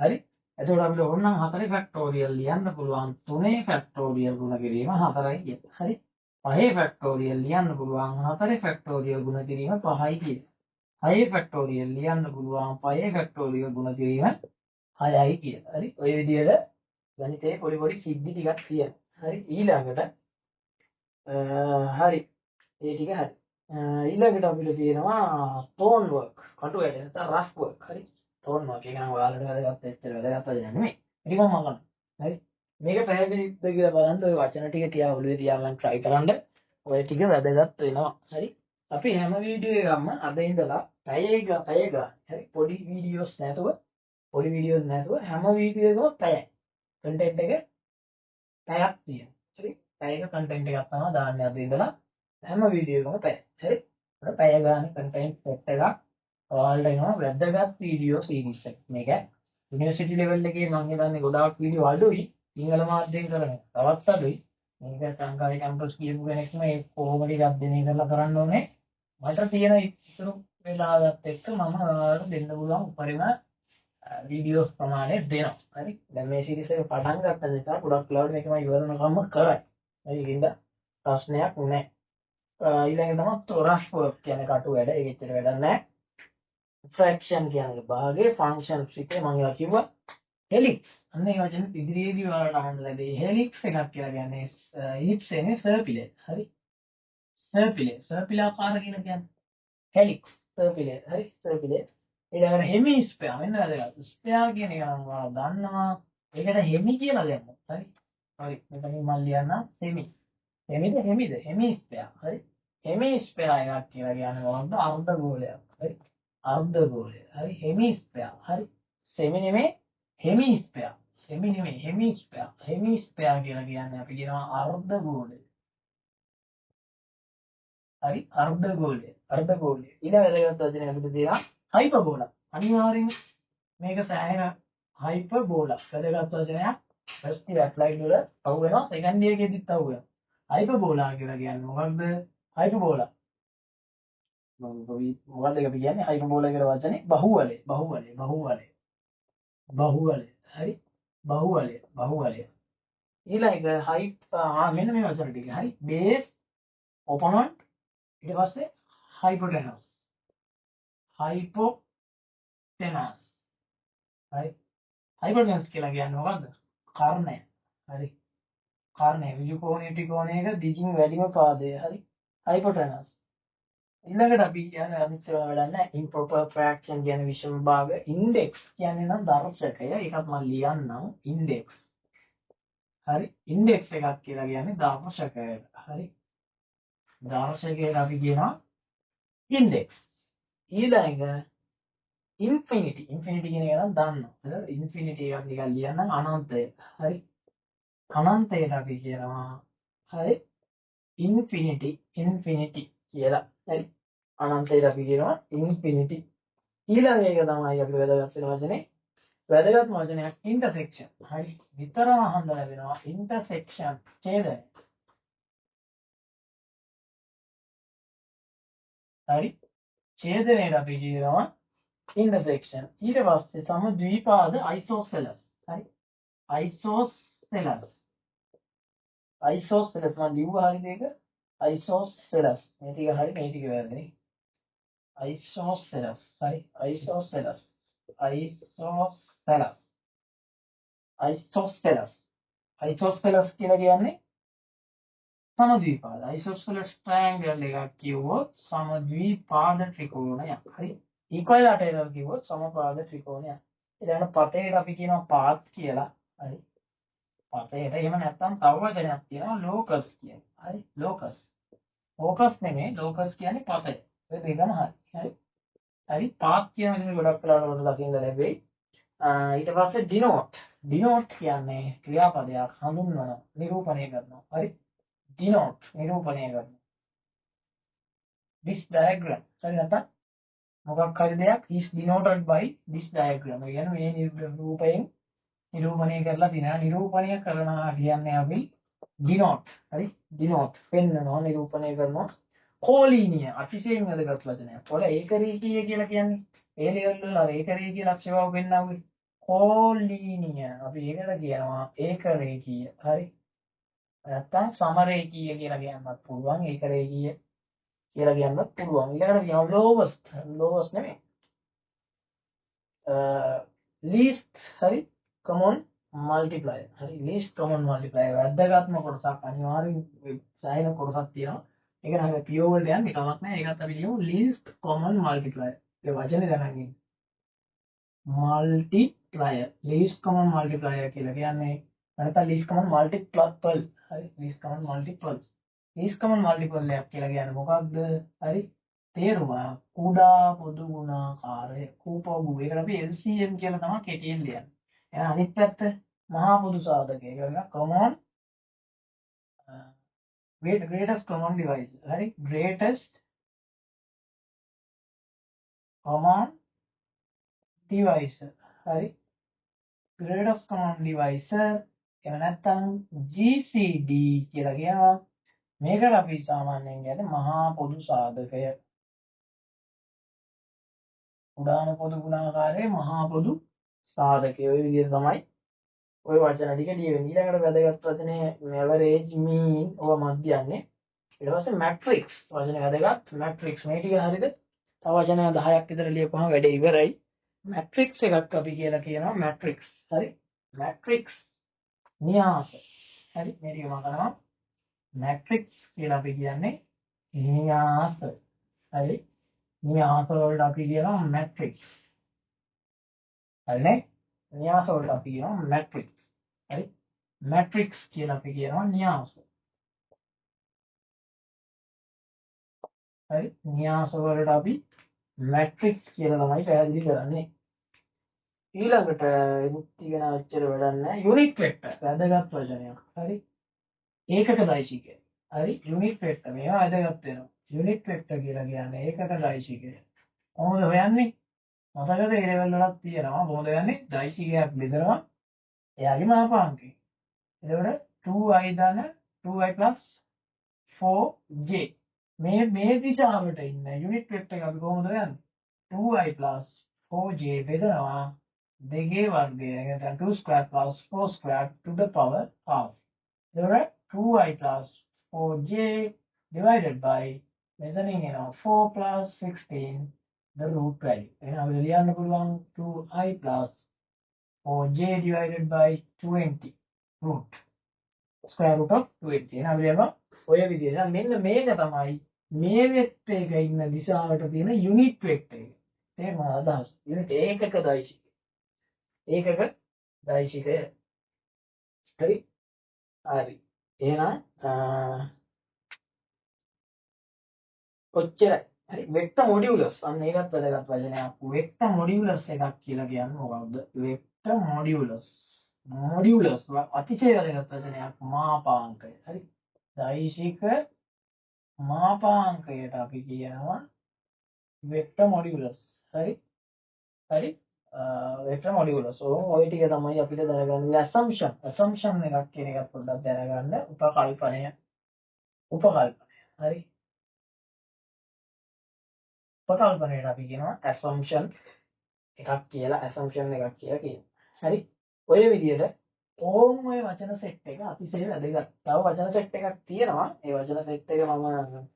හරි. එතකොට අපිට ඕනනම් 4 ෆැක්ටෝරියල් ලියන්න පුළුවන්. 3 ෆැක්ටෝරියල් ගුණ කිරීම 4යි කියන. හරි. 5 ෆැක්ටෝරියල් ලියන්න පුළුවන්. 4 ෆැක්ටෝරියල් ගුණ කිරීම 5යි කියන. 6 ෆැක්ටෝරියල් ලියන්න පුළුවන්. 5 ෆැක්ටෝරියල් ගුණ කිරීම 6යි කියන. හරි. ඔය විදිහට ගණිතයේ පොඩි පොඩි සිද්ධි ටිකක් තියෙනවා. හරි. ඊළඟට හරි. ඒ ටික හරි. ඊළඟට අපිට තියෙනවා තෝන් වර්ක්. කටු වැඩ නැත්නම් රෆ් වර්ක්. හරි. තෝන් වර්ක් එක නම් ඔයාලට වැදගත් එච්චර වැදගත් දෙයක් නෙමෙයි. ටිකක් මම ගන්න. හරි. මේක පැහැදිලිද කියලා බලන්න ඔය වචන ටික තියා ඔළුවේ තියාගන්න try කරන්න. ඔය ටික වැදගත් වෙනවා. හරි. අපි හැම වීඩියෝ එකක්ම අද ඉඳලා පැය ගන්න. හරි. පොඩි වීඩියෝස් නැතුව හැම වීඩියෝ එකම පැයයි. කන්ටෙන්ට් එක පැයක් තියෙනවා. හරි. පැයක කන්ටෙන්ට් එකක් තමයි දාන්නේ අද ඉඳලා හැම වීඩියෝ එකම පැය. හරි. අපිට පැය ගන්න කන්ටෙන්ට් සෙට් එකක් ඔයාලට එනවා වැදගත් වීඩියෝ සීරීස් එකක්. මේක යුනිවර්සිටි ලෙවල් එකේ මම හිතන්නේ ගොඩාක් වීඩියෝ අඩුයි. සිංහල මාධ්‍යයෙන් කරන්නේ. තවත් අඩුයි. මේක සංකාරී කැම්පස් කියපු කෙනෙක්ම ඒ කොහොම ටිකක් අධ්‍යයනය කරලා කරන්න ඕනේ. මට තියෙන ඉතුරු වෙලාවත් එක්ක මම ඔයාලට දෙන්න පුළුවන් උපරිම වීඩියෝස් ප්‍රමාණය දෙනවා. හරි. දැන් මේ සීරීස් එක පටන් ගත්ත නිසා ගොඩක් වෙලාවට මේක මම ඉවරනකම්ම කරයි. ඒකින්ද ප්‍රශ්නයක් නැහැ. ඊළඟ තමයි රෆ් වර්ක් කියන්නේ කටු වැඩ. ඒක ඇත්තට වැඩක් නැහැ. ෆ්‍රැක්ෂන් කියන්නේ භාගයේ ෆන්ක්ෂන් ශ්‍රිතේ මම ඒවා කිව්වා. හෙලික්ස්. අන්න ඒ වචනේ ඉදිරියේදී ඔයාලට අහන්න ලැබෙයි. හෙලික්ස් එකක් කියලා කියන්නේ ඉලිප්ස් එන්නේ සර්කිලේ. හරි. සර්කිලාකාර කියලා කියන්නේ හෙලික්ස් සර්කිලේ. හරි. සර්කිලේ. ඊළඟට හෙමිස්ෆියර්. මෙන්න වැදගත්. ස්ෆියර් කියන එක නම් ඔයාලා දන්නවා. ඒකට හෙමි කියලා දැම්මොත්. හරි. හරි. මෙතනින් මම ලියන්නම් හෙමි. හෙමිද හෙමිස්ෆියර්. හරි. හෙමිස්ෆියර් එකක් කියලා කියන්නේ මොකක්ද? අර්ධගෝලයක්. හරි. අර්ධගෝලය. හරි. හෙමිස්ෆියර්. හරි. සෙමි නෙමෙයි හෙමිස්ෆියර්. සෙමි නෙමෙයි හෙමිස්ෆියර්. හෙමිස්ෆියර් කියලා කියන්නේ අපි කියනවා අර්ධගෝලය. හරි. අර්ධගෝලය. ඊළඟ වැදගත් වචනේ අපිට තියෙනවා හයිපර්බෝලා. අනිවාර්යෙන් මේක සෑහෙන හයිපර්බෝලා. වැදගත් වචනයක්. ෆස්ට් ඉයර් ඇප්ලයිඩ් වල අහු වෙනවා. සෙකන්ඩ් ඉයර් එකේදීත් අහු වෙනවා. හයිපර්බෝලා කියලා කියන්නේ මොකක්ද? හයිපර්බෝලා මොකක්ද අපි කියන්නේ? හයිපර්බෝලා කියන වචනේ බහුවලය. හරි. බහුවලය. ඊළඟ මෙන්න මේ වචන ටික. හරි. බේස්, ඔපොනන්ට්, ඊට පස්සේ හයිපොටෙනස්. හරි. හයිපොටෙනස් කියලා කියන්නේ මොකද්ද? කර්ණය. හරි. කර්ණය ඍජු කෝණයේ ත්‍රිකෝණයක දිගින් වැඩිම පාදය. හරි. හයිපොටෙනස්. ඊළඟට අපි කියන්නේ අනිත් ඒවා වැඩක් නැහැ. ඉම්ප්‍රොපර් ෆ්‍රැක්ෂන් කියන්නේ විෂම භාග. ඉන්ඩෙක්ස් කියන්නේ නම් දර්ශකය. ඒකත් මම ලියන්නම්. ඉන්ඩෙක්ස්. හරි. ඉන්ඩෙක්ස් එකක් කියලා කියන්නේ දර්ශකය. හරි. දර්ශකයට අපි කියනවා ඉන්ඩෙක්ස්. ඊළඟ ඉන්ෆිනිටි. ඉන්ෆිනිටි කියන එක නම් දන්නවා. ඉන්ෆිනිටි එකක් නිකන් ලියන්නම් අනන්තය. හරි. අනන්තයට අපි කියනවා හරි ඉන්ෆිනිටි කියලා. හරි. අනන්තයට අපි කියනවා ඉන්ෆිනිටි. ඊළඟ එක තමයි අපි වැදගත් වෙන වචනේ වැදගත් වචනයක් intersection. හරි. විතරම අහන්න ලැබෙනවා intersection ඡේදය. හරි. ඡේදනයේ අපි කියනවා intersection. ඊට පස්සේ සමද්විපාද isosceles. හරි. isosceles. isosceles මම ලිව්වා හරිද ඒක? isosceles. මේ ටික හරි මේ ටික වැරදි. isosceles. හරි. isosceles. isosceles. isosceles. isosceles කියලා කියන්නේ සමද්විපාද. isosceles triangle එකක් කිව්වොත් සමද්විපාද ත්‍රිකෝණයක්. හරි. equilateral කිව්වොත් සමපාද ත්‍රිකෝණයක්. ඊළඟ පතේට අපි කියනවා පාත් කියලා. හරි. පතේට එහෙම නැත්නම් තව වචනයක් තියෙනවා locus කියලා. හරි. locus. focus නෙමෙයි locus කියන්නේ පතේ. ඒ දෙකම හරි. හරි. හරි. පාත් කියන වචනේ ගොඩක් වෙලාවට දකින්න ලැබෙයි. ඊට පස්සේ denote. denote කියන්නේ ක්‍රියාපදයක් හඳුන්වන නිරූපණය කරනවා. හරි. denote නිරූපණය කරනවා. this diagram. හරි නැත්නම් මොකක් හරි දෙයක් is denoted by this diagram. ඒ කියන්නේ මේ රූපයෙන් නිරූපණය කරලා තියෙනවා. නිරූපණය කරනවා කියන්නේ අපි denote. හරි. denote පෙන්වනවා නිරූපණය කරනවා. collinear අතිශයින් වැදගත් වචනයක්. ඔය ඒකරීකීය කියලා කියන්නේ ඒ ලෙවල් වල අර ඒකරීකීය ලක්ෂ්‍යභාව පෙන්වන්නේ. collinear අපි ඒකට කියනවා ඒකරේඛීය. හරි. නැත්නම් සමරේඛීය කියලා කියන්නත් පුළුවන්. ඒකරේඛීය කියලා කියන්නත් පුළුවන්. ඊළඟට කියනවා lowest. lowest නෙමෙයි. least හරි common multiplier. හරි least common multiplier. වැදගත්ම කොටසක් අනිවාර්යෙන් සායන කොටසක් තියෙනවා. ඒක නම් අපි PO වලට යන්නේ කමක් නැහැ. ඒකත් අපි ලියමු least common multiplier. ඒ වචනේ දැනගන්න. multiplier. least common multiplier කියලා කියන්නේ නැත්නම් least common multiple. හරි least common multiple. least common multiple එකක් කියලා කියන්නේ මොකක්ද? හරි තේරුම කුඩා පොදු ගුණාකාරය කූපවු. ඒකට අපි LCM කියලා තමයි කෙටියෙන් ලියන්නේ. එහෙනම් අනිත් පැත්ත මහා පොදු සාධකය. ඒක වෙනවා common greatest common divisor. හරි greatest common divisor. හරි greatest common divisor එහෙම නැත්නම් GCD කියලා කියනවා. මේකට අපි සාමාන්‍යයෙන් කියන්නේ මහා පොදු සාධකය. උදාන පොදු ගුණාකාරයේ මහා පොදු සාධකය. ඔය විදිහට තමයි ඔය වචන ටික ලියවෙන්නේ. ඊළඟට වැදගත් වචනේ average mean ඔය මධ්‍යන්නේ. ඊට පස්සේ matrix වචනේ වැදගත් matrix මේ ටික හරියද? තව වචන 10ක් විතර ලියපුවම වැඩේ ඉවරයි. matrix එකක් අපි කියලා කියනවා matrix. හරි matrix න්‍යාස. හරි මේ ටික මම කරනවා matrix කියලා අපි කියන්නේ න්‍යාස. හරි න්‍යාස වලට අපි කියනවා matrix. හරිනේ න්‍යාස වලට අපි කියනවා matrix. හරි matrix කියලා අපි කියනවා න්‍යාස. හරි න්‍යාස වලට අපි matrix කියලා තමයි පැහැදිලි කරන්නේ. ඊළඟට ඉතිගෙන අච්චර වැඩක් නැහැ. unit vector වැදගත් වචනයක්. හරි ඒකක දෛශිකය. හරි unit vector මේවා වැදගත් වෙනවා. unit vector කියලා කියන්නේ ඒකක දෛශිකය. කොහොමද හොයන්නේ? මතකද ඒ ලෙවල් වලක් තියෙනවා. කොහොමද හොයන්නේ? දෛශිකයක් බෙදනවා. එයාගේ මාපාංකය. එතකොට 2i ධන 2i plus 4j මේ දිශාවට ඉන්න යුනිට් වෙක්ටර් එක අපි කොහොමද හොයන්නේ? 2i plus 4j බෙදනවා දෙකේ වර්ගය. නැත්නම් 2 square plus 4 square to the power half. එතකොට 2i plus 4j divided by measuring 4 plus 16 the root value. එහෙනම් අපිට ලියන්න පුළුවන් 2i plus 4j divided by 20 root square root of 20. එහෙනම් අපි ලියනවා ඔය විදිහට. මෙන්න මේක තමයි මේ වෙක්ටර් එක ඉන්න දිශාවට තියෙන යුනිට් වෙක්ටර් එක. තේරුණාද අදහස? යුනිට් ඒකක දෛශිකය. ඒකක දෛශිකය. හරි. හරි. එහෙනම් කොච්චරයි? හරි වෙක්ටර් මොඩියුලස්. අන්න ඒකත් වැදගත් වචනයක්. වෙක්ටර් මොඩියුලස් එකක් කියලා කියන්නේ මොකක්ද? Vector modulus. මොඩියුලස් අතිශය වැදගත් වචනයක්. මාපාංකය. හරි. දෛශික මාපාංකයට අපි කියනවා වෙක්ටර් මොඩියුලස්. හරි හරි වෙක්ටර් මොඩියුලස් ඔය ටික තමයි අපිට දැනගන්න assumption එකක් කියන එකත් පොඩ්ඩක් දැනගන්න උපකල්පනය හරි උපකල්පනයට අපි කියනවා assumption එකක් කියලා කියනවා හරි ඔය විදිහට ඕම් ඔය වචන සෙට් එක අතිශය වැදගත්. තව වචන සෙට් එකක් තියෙනවා. ඒ වචන සෙට් එක මම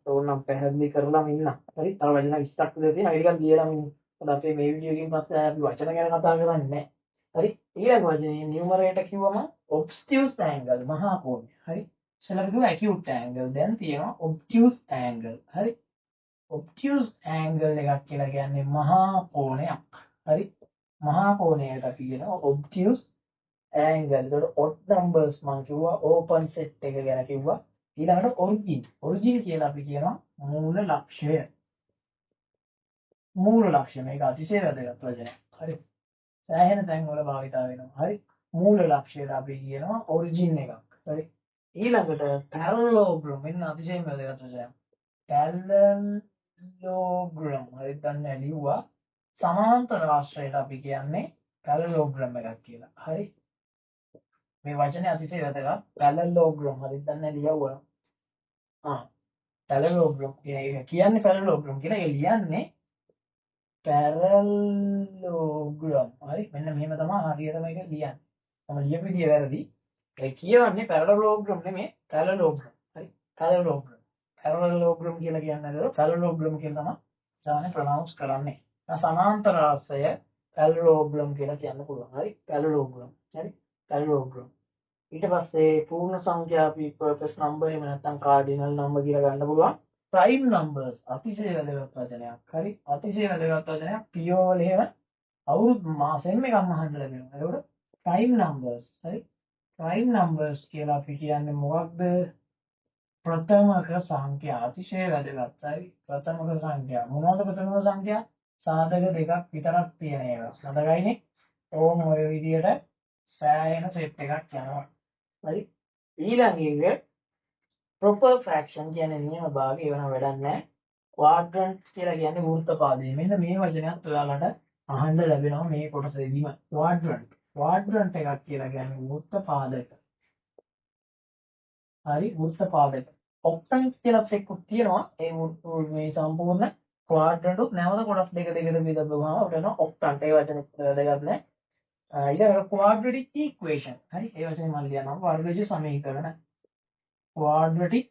ඕනම් පැහැදිලි කරලා ඉන්න. හරි. තව වචන 20ක් විතර තියෙනවා. ඒක ටිකක් ලියලා ඉන්න. මොකද අපේ මේ වීඩියෝ එකකින් පස්සේ අපි වචන ගැන කතා කරන්නේ නැහැ. හරි. ඊළඟ වචනේ නියුමරේටර් කිව්වම obtuse angle මහා කෝණය. හරි. ඉස්සෙල්ලා කිව්වා acute angle. දැන් තියෙනවා obtuse angle. හරි. obtuse angle එකක් කියලා කියන්නේ මහා කෝණයක්. හරි. මහා කෝණයට අපි කියනවා obtuse angle. ඒකට odd numbers මම කිව්වා open set එක ගැන කිව්වා. ඊළඟට origin කියලා අපි කියනවා මූල ලක්ෂ්‍ය මේක අතිශය වැදගත් වචනයක්. හරි. සෑහෙන තැන් වල භාවිතා වෙනවා. හරි. මූල ලක්ෂ්‍යයට අපි කියනවා origin එකක්. හරි. ඊළඟට parallelogram මෙන්න අතිශයම වැදගත් වචනයක්. parallelogram හරි දැන් ලියුවා සමාන්තර ආශ්‍රයයට අපි කියන්නේ parallelogram එකක් කියලා. හරි. මේ වචනේ අතිශය වැදගත්. parallelogram හරි දැන් ලියුවා. parallelogram කියන්නේ parallelogram කියලා ඒ ලියන්නේ parallelogram. හරි. මෙන්න මෙහෙම තමයි හරියටම ඒක ලියන්නේ. මම ලියපු විදිය වැරදි. ඒ කියවන්නේ parallelogram නෙමෙයි parallelogram. හරි. parallelogram කියලා කියන්නේ parallelogram කියලා තමයි සාමාන්‍ය ප්‍රොනවුන්ස් කරන්නේ. සමාන්තර ආශ්‍රය parallelogram කියලා කියන්න පුළුවන්. හරි. parallelogram. හරි. parallelogram. ඊට පස්සේ පූර්ණ සංඛ්‍යා purpose number එහෙම නැත්නම් cardinal number කියලා ගන්න පුළුවන්. prime numbers අතිශය වැදගත් වචනයක්. හරි. අතිශය වැදගත් වචනයක්. PO වල එහෙම අවුරුදු මාසෙන් එකක්ම අහන්න ලැබෙනවා. ඒකට prime numbers. හරි. prime numbers කියලා අපි කියන්නේ මොකක්ද? ප්‍රථමක සංඛ්‍යා අතිශය වැදගත්. හරි. ප්‍රථමක සංඛ්‍යා. මොනවද ප්‍රථමක සංඛ්‍යා? සාධක දෙකක් විතරක් තියෙන ඒවා. මතකයිනේ? ඕම ඔය විදියට සෑහෙන සෙට් එකක් යනවා. හරි. ඊළඟ එක proper fraction කියන්නේ නියම භාගය ඒවන වැඩක් නැහැ. quadrant කියලා කියන්නේ වෘත්තපාදය. මෙන්න මේ වචනයත් ඔයාලට අහන්න ලැබෙනවා මේ කොටසේදීම. quadrant එකක් කියලා කියන්නේ වෘත්තපාදක. හරි වෘත්තපාදක. octant කියලා එකක් තියෙනවා. ඒ මේ සම්පූර්ණ quadrant උත් නැවත කොටස් දෙක දෙකට බෙදපුවාම අපිට එනවා octant. ඒ වචනේ වැදගත් නැහැ. ඊළඟ quadratic equation. හරි. ඒ වචනේ මම ලියනවා වර්ගජ සමීකරණ. quadratic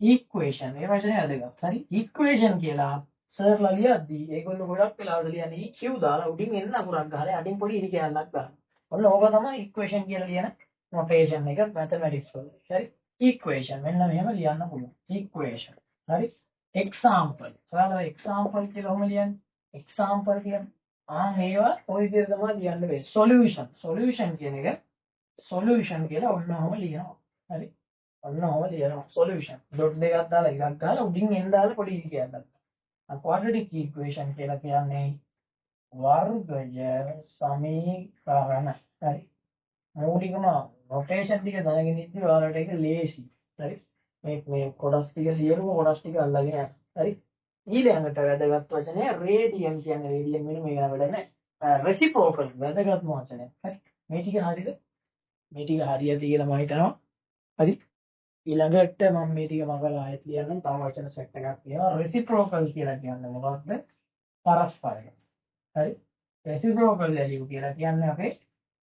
equation. ඒ වචනේ වැදගත්. හරි. equation කියලා සර්ලා ලියද්දී ඒගොල්ලෝ ගොඩක් වෙලාවට ලියන්නේ EQ දාලා උඩින් එන්න අකුරක් ගහලා අඩින් පොඩි ඉරි කැලක් ගන්නවා. ඔන්න ඕක තමයි equation කියලා ලියන notation එක mathematics වල. හරි. equation මෙන්න මෙහෙම ලියන්න පුළුවන්. equation. හරි. example. ඔයාලා example කියලා කොහොම ලියන්නේ? example කියන්නේ මේවා ඔය විදිහට තමයි ලියන්න වෙන්නේ. solution කියන එක solution කියලා ඔන්නෝම ලියනවා. හරි. ඔන්නෝම ලියනවා solution. dot දෙකක් දාලා එකක් ගහලා උඩින් එන්න දාලා පොඩි ඉරි කැලක්. quadratic equation කියලා කියන්නේ වර්ගජ සමීකරණ. හරි. මූලිකම notation ටික දැනගෙන ඉද්දි ඔයාලට ඒක ලේසි. හරි. මේ කොටස් ටික සියලුම කොටස් ටික අල්ලගෙන යන්න. හරි. ඊළඟට වැදගත් වචනය රේඩියන් කියන්නේ රේඩියන් වෙන මේ ගැන වැඩ නැහැ. reciprocal වැදගත්ම වචනය. හරි. මේ ටික හරියද? මේ ටික හරියද කියලා මම හිතනවා. හරි. ඊළඟට මම මේ ටික මගලා ආයෙත් ලියන්නම්. තව වචන සෙට් එකක් තියෙනවා. reciprocal කියලා කියන්නේ මොකක්ද? පරස්පරය. හරි. reciprocal value කියලා කියන්නේ අපේ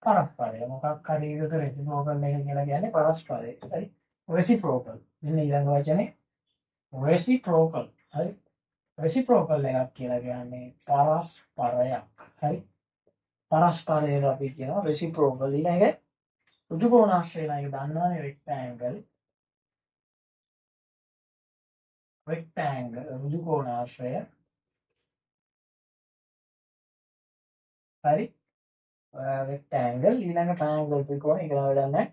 පරස්පරය. මොකක් හරි එකක reciprocal එක කියලා කියන්නේ පරස්පරය. හරි. reciprocal. මෙන්න ඊළඟ වචනේ reciprocal. හරි. reciprocal එකක් කියලා කියන්නේ පරස්පරයක්. හරි. පරස්පරයට අපි කියනවා reciprocal. ඊළඟ ඍජු කෝණාශ්‍රය නම් ඒක දන්නවනේ rectangle ඍජු කෝණාශ්‍රය. හරි. rectangle ඊළඟ triangle ත්‍රිකෝණ ඒක නෑ වැඩක් නැහැ.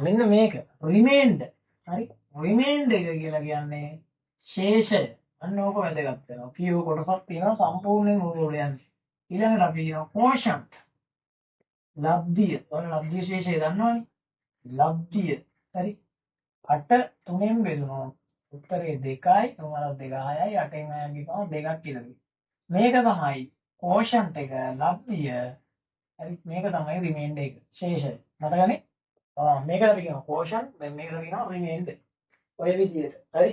මෙන්න මේක remainder. හරි. remainder එක කියලා කියන්නේ ශේෂය. අන්න ඕක වැදගත් වෙනවා. කීව කොටසක් තියෙනවා සම්පූර්ණයෙන් උඩට යන්නේ. ඊළඟට අපි කියනවා quotient. ලබ්ධිය. ඔන්න ලබ්ධිය ශේෂය දන්නවනේ. ලබ්ධිය. හරි. 8 3ෙන් බෙදුනොත් උත්තරේ 2යි 3 2 6යි 8ෙන් 6 ගිහම 2ක් කියලා දෙනවා. මේක තමයි quotient එක ලබ්ධිය. හරි මේක තමයි රිමේන්ඩර් එක. ශේෂය. මතකනේ? මේකට අපි කියනවා quotient දැන් මේකට කියනවා රිමේන්ඩර්. ඔය විදිහට. හරි.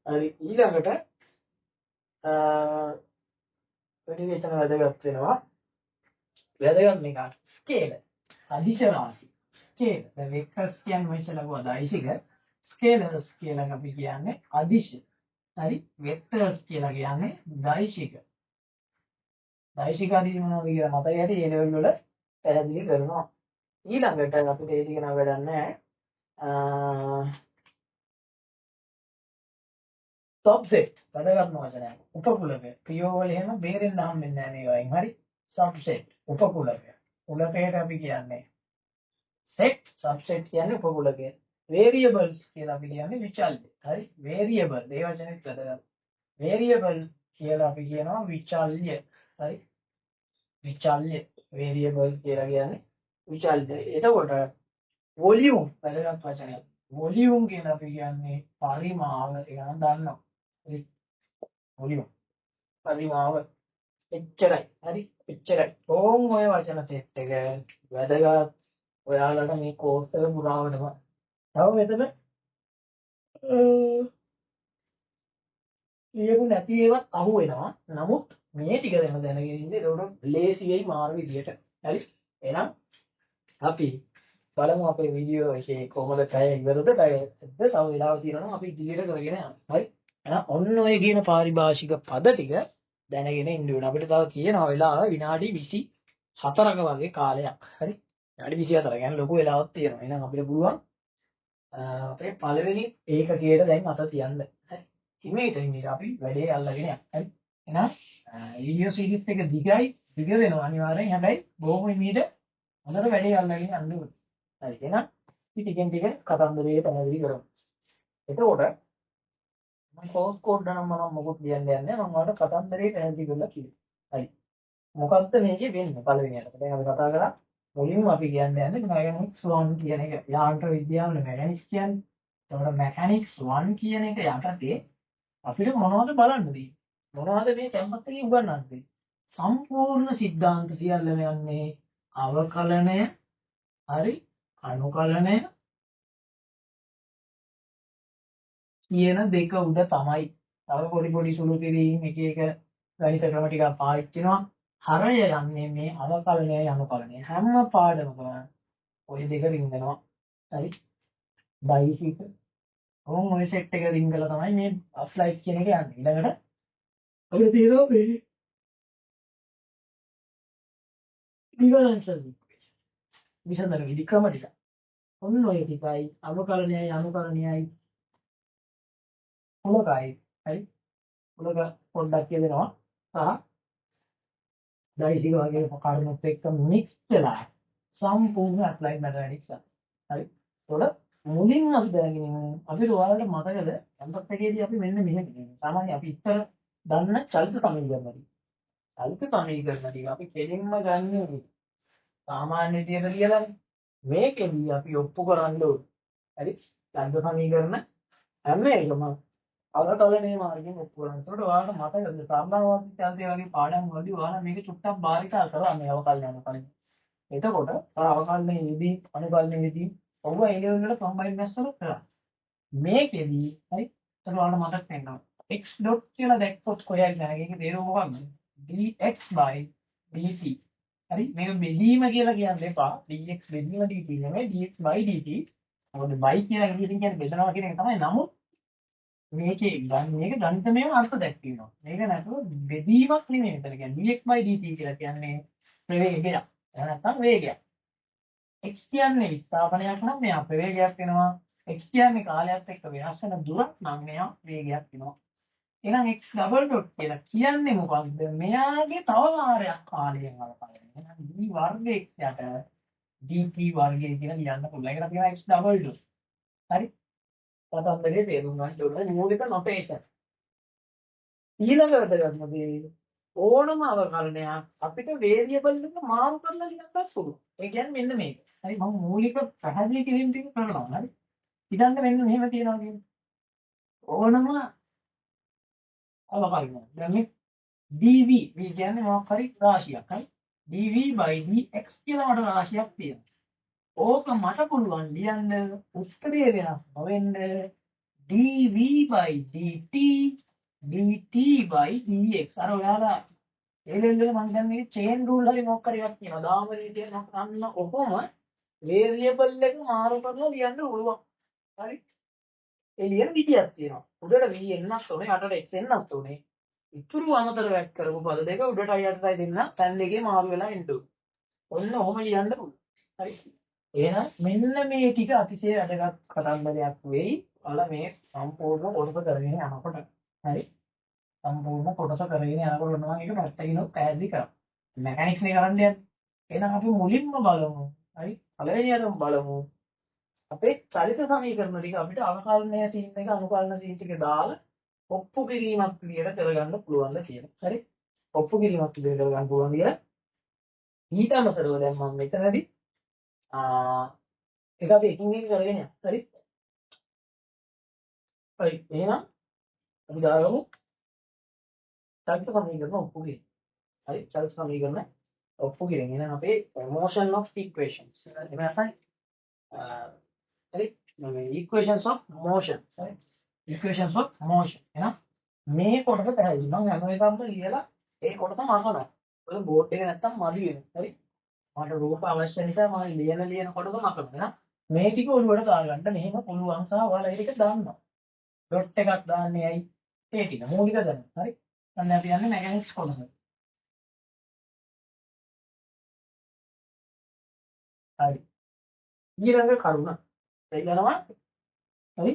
හරි ඊළඟට ප්‍රතිවිෂණ වැදගත් වෙනවා. වැදගත් මේක ස්කේල. අදිශ රාශි. ස්කේල. දැන් වෙක්ටර්ස් කියන්නේ මෙච්චර ලකුව දෛශික. ස්කේලර්ස් කියලා අපි කියන්නේ අදිශ. හරි වෙක්ටර්ස් කියලා කියන්නේ දෛශික. දෛශික අදිශ මොනවද කියලා මතක ඇති ඒ ලෙවල් වල පැහැදිලි කරනවා. ඊළඟට අපිට ඒ ටික නම් වැඩක් නැහැ. සබ්සෙට් වැදගත්ම වචනයක්. උපකුලක. ප්‍රියෝ වල එහෙම බේරෙන්න හම්බෙන්නේ නැහැ මේ වයින්. හරි. සබ්සෙට් උපකුලක. කුලකයට අපි කියන්නේ සෙට්. සබ්සෙට් කියන්නේ උපකුලකය. වේරියබල්ස් කියලා අපි කියන්නේ විචල්්‍ය. හරි. වේරියබල් ඒ වචනේත් වැදගත්. වේරියබල් කියලා අපි කියනවා විචල්්‍ය. හරි. විචල්්‍ය වේරියබල් කියලා කියන්නේ විචල්්‍ය. එතකොට වොලියුම් වැදගත් වචනයක්. වොලියුම් කියලා අපි කියන්නේ පරිමාව. ඒක නම් දන්නවා. හරි. වොලියුම් පරිමාව එච්චරයි. හරි. එච්චරයි. ඕම් ඔය වචන සෙට් එක වැදගත්. ඔයාලට මේ කෝර්ස් එක පුරාවටම තව මෙතන ලියපු නැති ඒවත් අහු වෙනවා. නමුත් මේ ටික දැනගෙන ඉන්නේ ඒකට ලේසි වෙයි මාරු විදියට. හරි. එහෙනම් අපි බලමු අපේ වීඩියෝ එකේ කොහොමද පැය ඉවරද පැයද තව වෙලාව තියෙනවා අපි ඉදිරියට කරගෙන යන්න. හරි. එහෙනම් ඔන්න ඔය කියන පාරිභාෂික පද ටික දැනගෙන ඉන්න ඕනේ. අපිට තව තියෙනවා වෙලාව විනාඩි 24ක වගේ කාලයක්. හරි. විනාඩි 24 කියන්නේ ලොකු වෙලාවක් තියෙනවා. එහෙනම් අපිට පුළුවන් අපේ පළවෙනි ඒකකයට දැන් අත තියන්න. හරි. හිමීට අපි වැඩේ අල්ලගෙන යන්න. හරි. එහෙනම් වීඩියෝ සීරීස් එක දිගයි දිග වෙනවා අනිවාර්යෙන්. හැබැයි බොහොම හිමීට හොඳට වැඩේ අල්ලගෙන යන්න ඕනේ. හරි. එහෙනම් අපි ටිකෙන් ටික කතන්දරේ පැහැදිලි කරමු. එතකොට මම කෝස් කෝඩ් නම් මොකක්ද කියන්නේ නැහැ. මම ඔයාලට කතන්දරේ පැහැදිලි කරලා කියනවා. හරි. මොකක්ද මේකේ වෙන්නේ පළවෙනියට. දැන් අපි කතා කරා මුලින්ම අපි කියන්නේ මැකැනික්ස් 1 කියන එක. යාන්ත්‍ර විද්‍යාවල මැකැනික්ස් කියන්නේ. ඒතකොට මැකැනික්ස් 1 කියන එක යටතේ අපිට මොනවද බලන්න තියෙන්නේ? මොනවද මේ තැම්පත් එකේ උගන්වන්නේ? සම්පූර්ණ સિદ્ધාන්ත සියල්ලම යන්නේ අවකලනය, හරි, අනුකලනය කියන දෙක උඩ තමයි. තව පොඩි පොඩි සුළු කිරීම් එක එක ගණිත ක්‍රම ටිකක් පාවිච්චි කරනවා. හරය යන්නේ මේ අවකලනය අනුකලනය. හැම පාඩමකම ඔය දෙක රින්ගනවා. හරි. බයිසික. ඔය සෙට් එක රින් කරලා තමයි මේ අප්ලයිට් කියන එක යන්නේ. ඊළඟට අපිට තියෙනවා මේ ඩිෆරන්ෂල් ඉක්වේෂන්. විසඳන විදි ක්‍රම ටික. ඔන්න ඔය ටිකයි අවකලනයයි අනුකලනයයි උලකයි. හරි. උලක පොඩ්ඩක් කියනවා. සහ බයිසික වගේ කර්මොත් එක්ක මික්ස් වෙලා සම්පූර්ණ ඇප්ලයිඩ් මැතමැටික්ස් ගන්න. හරි. ඒතකොට මුලින්ම අපි දැනගෙන අපිට ඔයාලට මතකද අන්තත් එකේදී අපි මෙන්න මෙහෙම කියනවා. සාමාන්‍ය අපි ඉස්සර දන්න චලිත සමීකරණ ටික. චලිත සමීකරණ ටික අපි කෙලින්ම ගන්නේ සාමාන්‍ය විදියට ලියලානේ. මේකෙදී අපි ඔප්පු කරන්න ඕනේ. හරි. චලිත සමීකරණ හැම එකම අවකලනයේ මාර්ගයෙන් ඔප්පු කරන්න. ඒකට ඔයාලට මතකද සම්බන්ධවාදී චලිතය වගේ පාඩම් වලදී ඔයාලා මේක චුට්ටක් භාවිතා කරලා මේ අවකලනය අනුකලනය. එතකොට අවකලනයේදී අනුකලනයේදී ඔව්ව ඒ ලෙවල් වල කම්බයින් මැස්සල කරා. මේකෙදී හරි එතන ඔයාලට මතක් වෙනවා. x dot කියලා දැක්කොත් කොහේ යන්නේ? ඒකේ තේරුම මොකක්ද? dx by dt. හරි මේක බෙදීම කියලා කියන්න එපා. dx බෙදීම dt නෙමෙයි dx by dt. මොකද by කියලා කියන්නේ බෙදනවා කියන එක තමයි. නමුත් මේකේ මේක ගණිතමය අර්ථ දැක්වෙනවා. මේක නැතුව බෙදීමක් නෙමෙයි මෙතන කියන්නේ. dx by dt කියලා කියන්නේ ප්‍රවේගයක්. එහෙම නැත්නම් වේගයක්. x කියන්නේ විස්ථාපනයක් නම් මෙයා ප්‍රවේගයක් වෙනවා. x කියන්නේ කාලයත් එක්ක වෙනස් වෙන දුරක් නම් මෙයා වේගයක් වෙනවා. එහෙනම් x ඩබල් ඩොට් කියලා කියන්නේ මොකක්ද? මෙයාගේ තව වාරයක් කාලයෙන් අවකලනය. එහෙනම් d වර්ග x යට dt වර්ගය කියලා ලියන්න පුළුවන්. ඒකට කියනවා x ඩබල් ඩොට්. හරි? කතන්දරේ තේරුම් ගන්න ඕනේ මූලික නොටේෂන්. ඊළඟ වැදගත්ම දේ ඕනම අවකලනයක් අපිට වේරියබල් එක මාරු කරලා ලියන්නත් පුළුවන්. ඒ කියන්නේ මෙන්න මේක. හරි මම මූලික පැහැදිලි කිරීම ටික කරනවා. හරි. ඉතින් මෙන්න මෙහෙම තියනවා කියන්නේ. ඕනම අවකලනයක්. දැන් මේ dv මේ කියන්නේ මොකක් හරි රාශියක්. හරි. dv by dx කියලා මට රාශියක් තියෙනවා. ඕක මට පුළුවන් ලියන්න උත්තරය වෙනස් නොවෙන්න dv by dt dt by dx. අර ඔයාලා එළෙල්ලේ මම දැන් මේ චේන් රූල් හරි මොකක් හරි එකක් කියනවා. දාමලේ කියන අන්න ඔහොම වේරියබල් එක මාරු කරලා ලියන්න පුළුවන්. හරි. ඒ ලියන විදියක් තියෙනවා. උඩට v එන්නත් ඕනේ, යටට x එන්නත් ඕනේ. ඉතුරු අමතර වැක් කරපු පද දෙක උඩටයි යටටයි දෙන්න තැන් දෙකේ මාරු වෙලා එන්න ඕනේ. ඔන්න ඔහොම ලියන්න පුළුවන්. හරි. එහෙනම් මෙන්න මේ ටික අතිශය වැදගත් කතන්දරයක් වෙයි. ඔයාලා මේ සම්පූර්ණ කොටස කරගෙන යනකොට. හරි. සම්පූර්ණ කොටස කරගෙන යනකොට ඔන්න මම ඒක පැත්තකින් පැහැදිලි කරා. මෙකැනික්ස් නේ කරන්න යන්නේ. එහෙනම් අපි මුලින්ම බලමු. හරි. පළවෙනියටම බලමු. අපේ චලිත සමීකරණ ටික අපිට අවකලනය සීන් එක අනුකලන සීන් ටික දාලා ඔප්පු කිරීමක් විදියට කරගන්න පුළුවන්ද කියලා. හරි. ඔප්පු කිරීමක් විදියට කරගන්න පුළුවන් කියලා. ඊට අමතරව දැන් මම මෙතනදී ඒක අපි එකින් එක කරගෙන යන්න. හරි. හරි. එහෙනම් අපි දාගමු චලිත සමීකරණ ඔප්පු කිරීම. හරි. චලිත සමීකරණ ඔප්පු කිරීම. එහෙනම් අපේ motion of equations. එහෙම නැත්නම් හරි. මේ equations of motion. හරි. equations of motion. එහෙනම් මේ කොටස පැහැදිලි. මම හැම එකක්ම ලියලා ඒ කොටස මකනවා. ඔය බෝඩ් එක නැත්තම් මදි වෙනවා. හරි. මට රූප අවශ්‍ය නිසා මම ලියන කොටස මකනවා. මේ ටික ඔළුවට දාගන්න මෙහෙම පුළුවන් සහ ඔයාලා ඒක දාන්නවා. ඩොට් එකක් දාන්නේ ඇයි? ඒ ටික මූලික දැනුම. හරි. දැන් අපි යන්නේ මෙකැනික්ස් කොටසට. හරි. ඊළඟ කරුණ. එළනවා. හරි.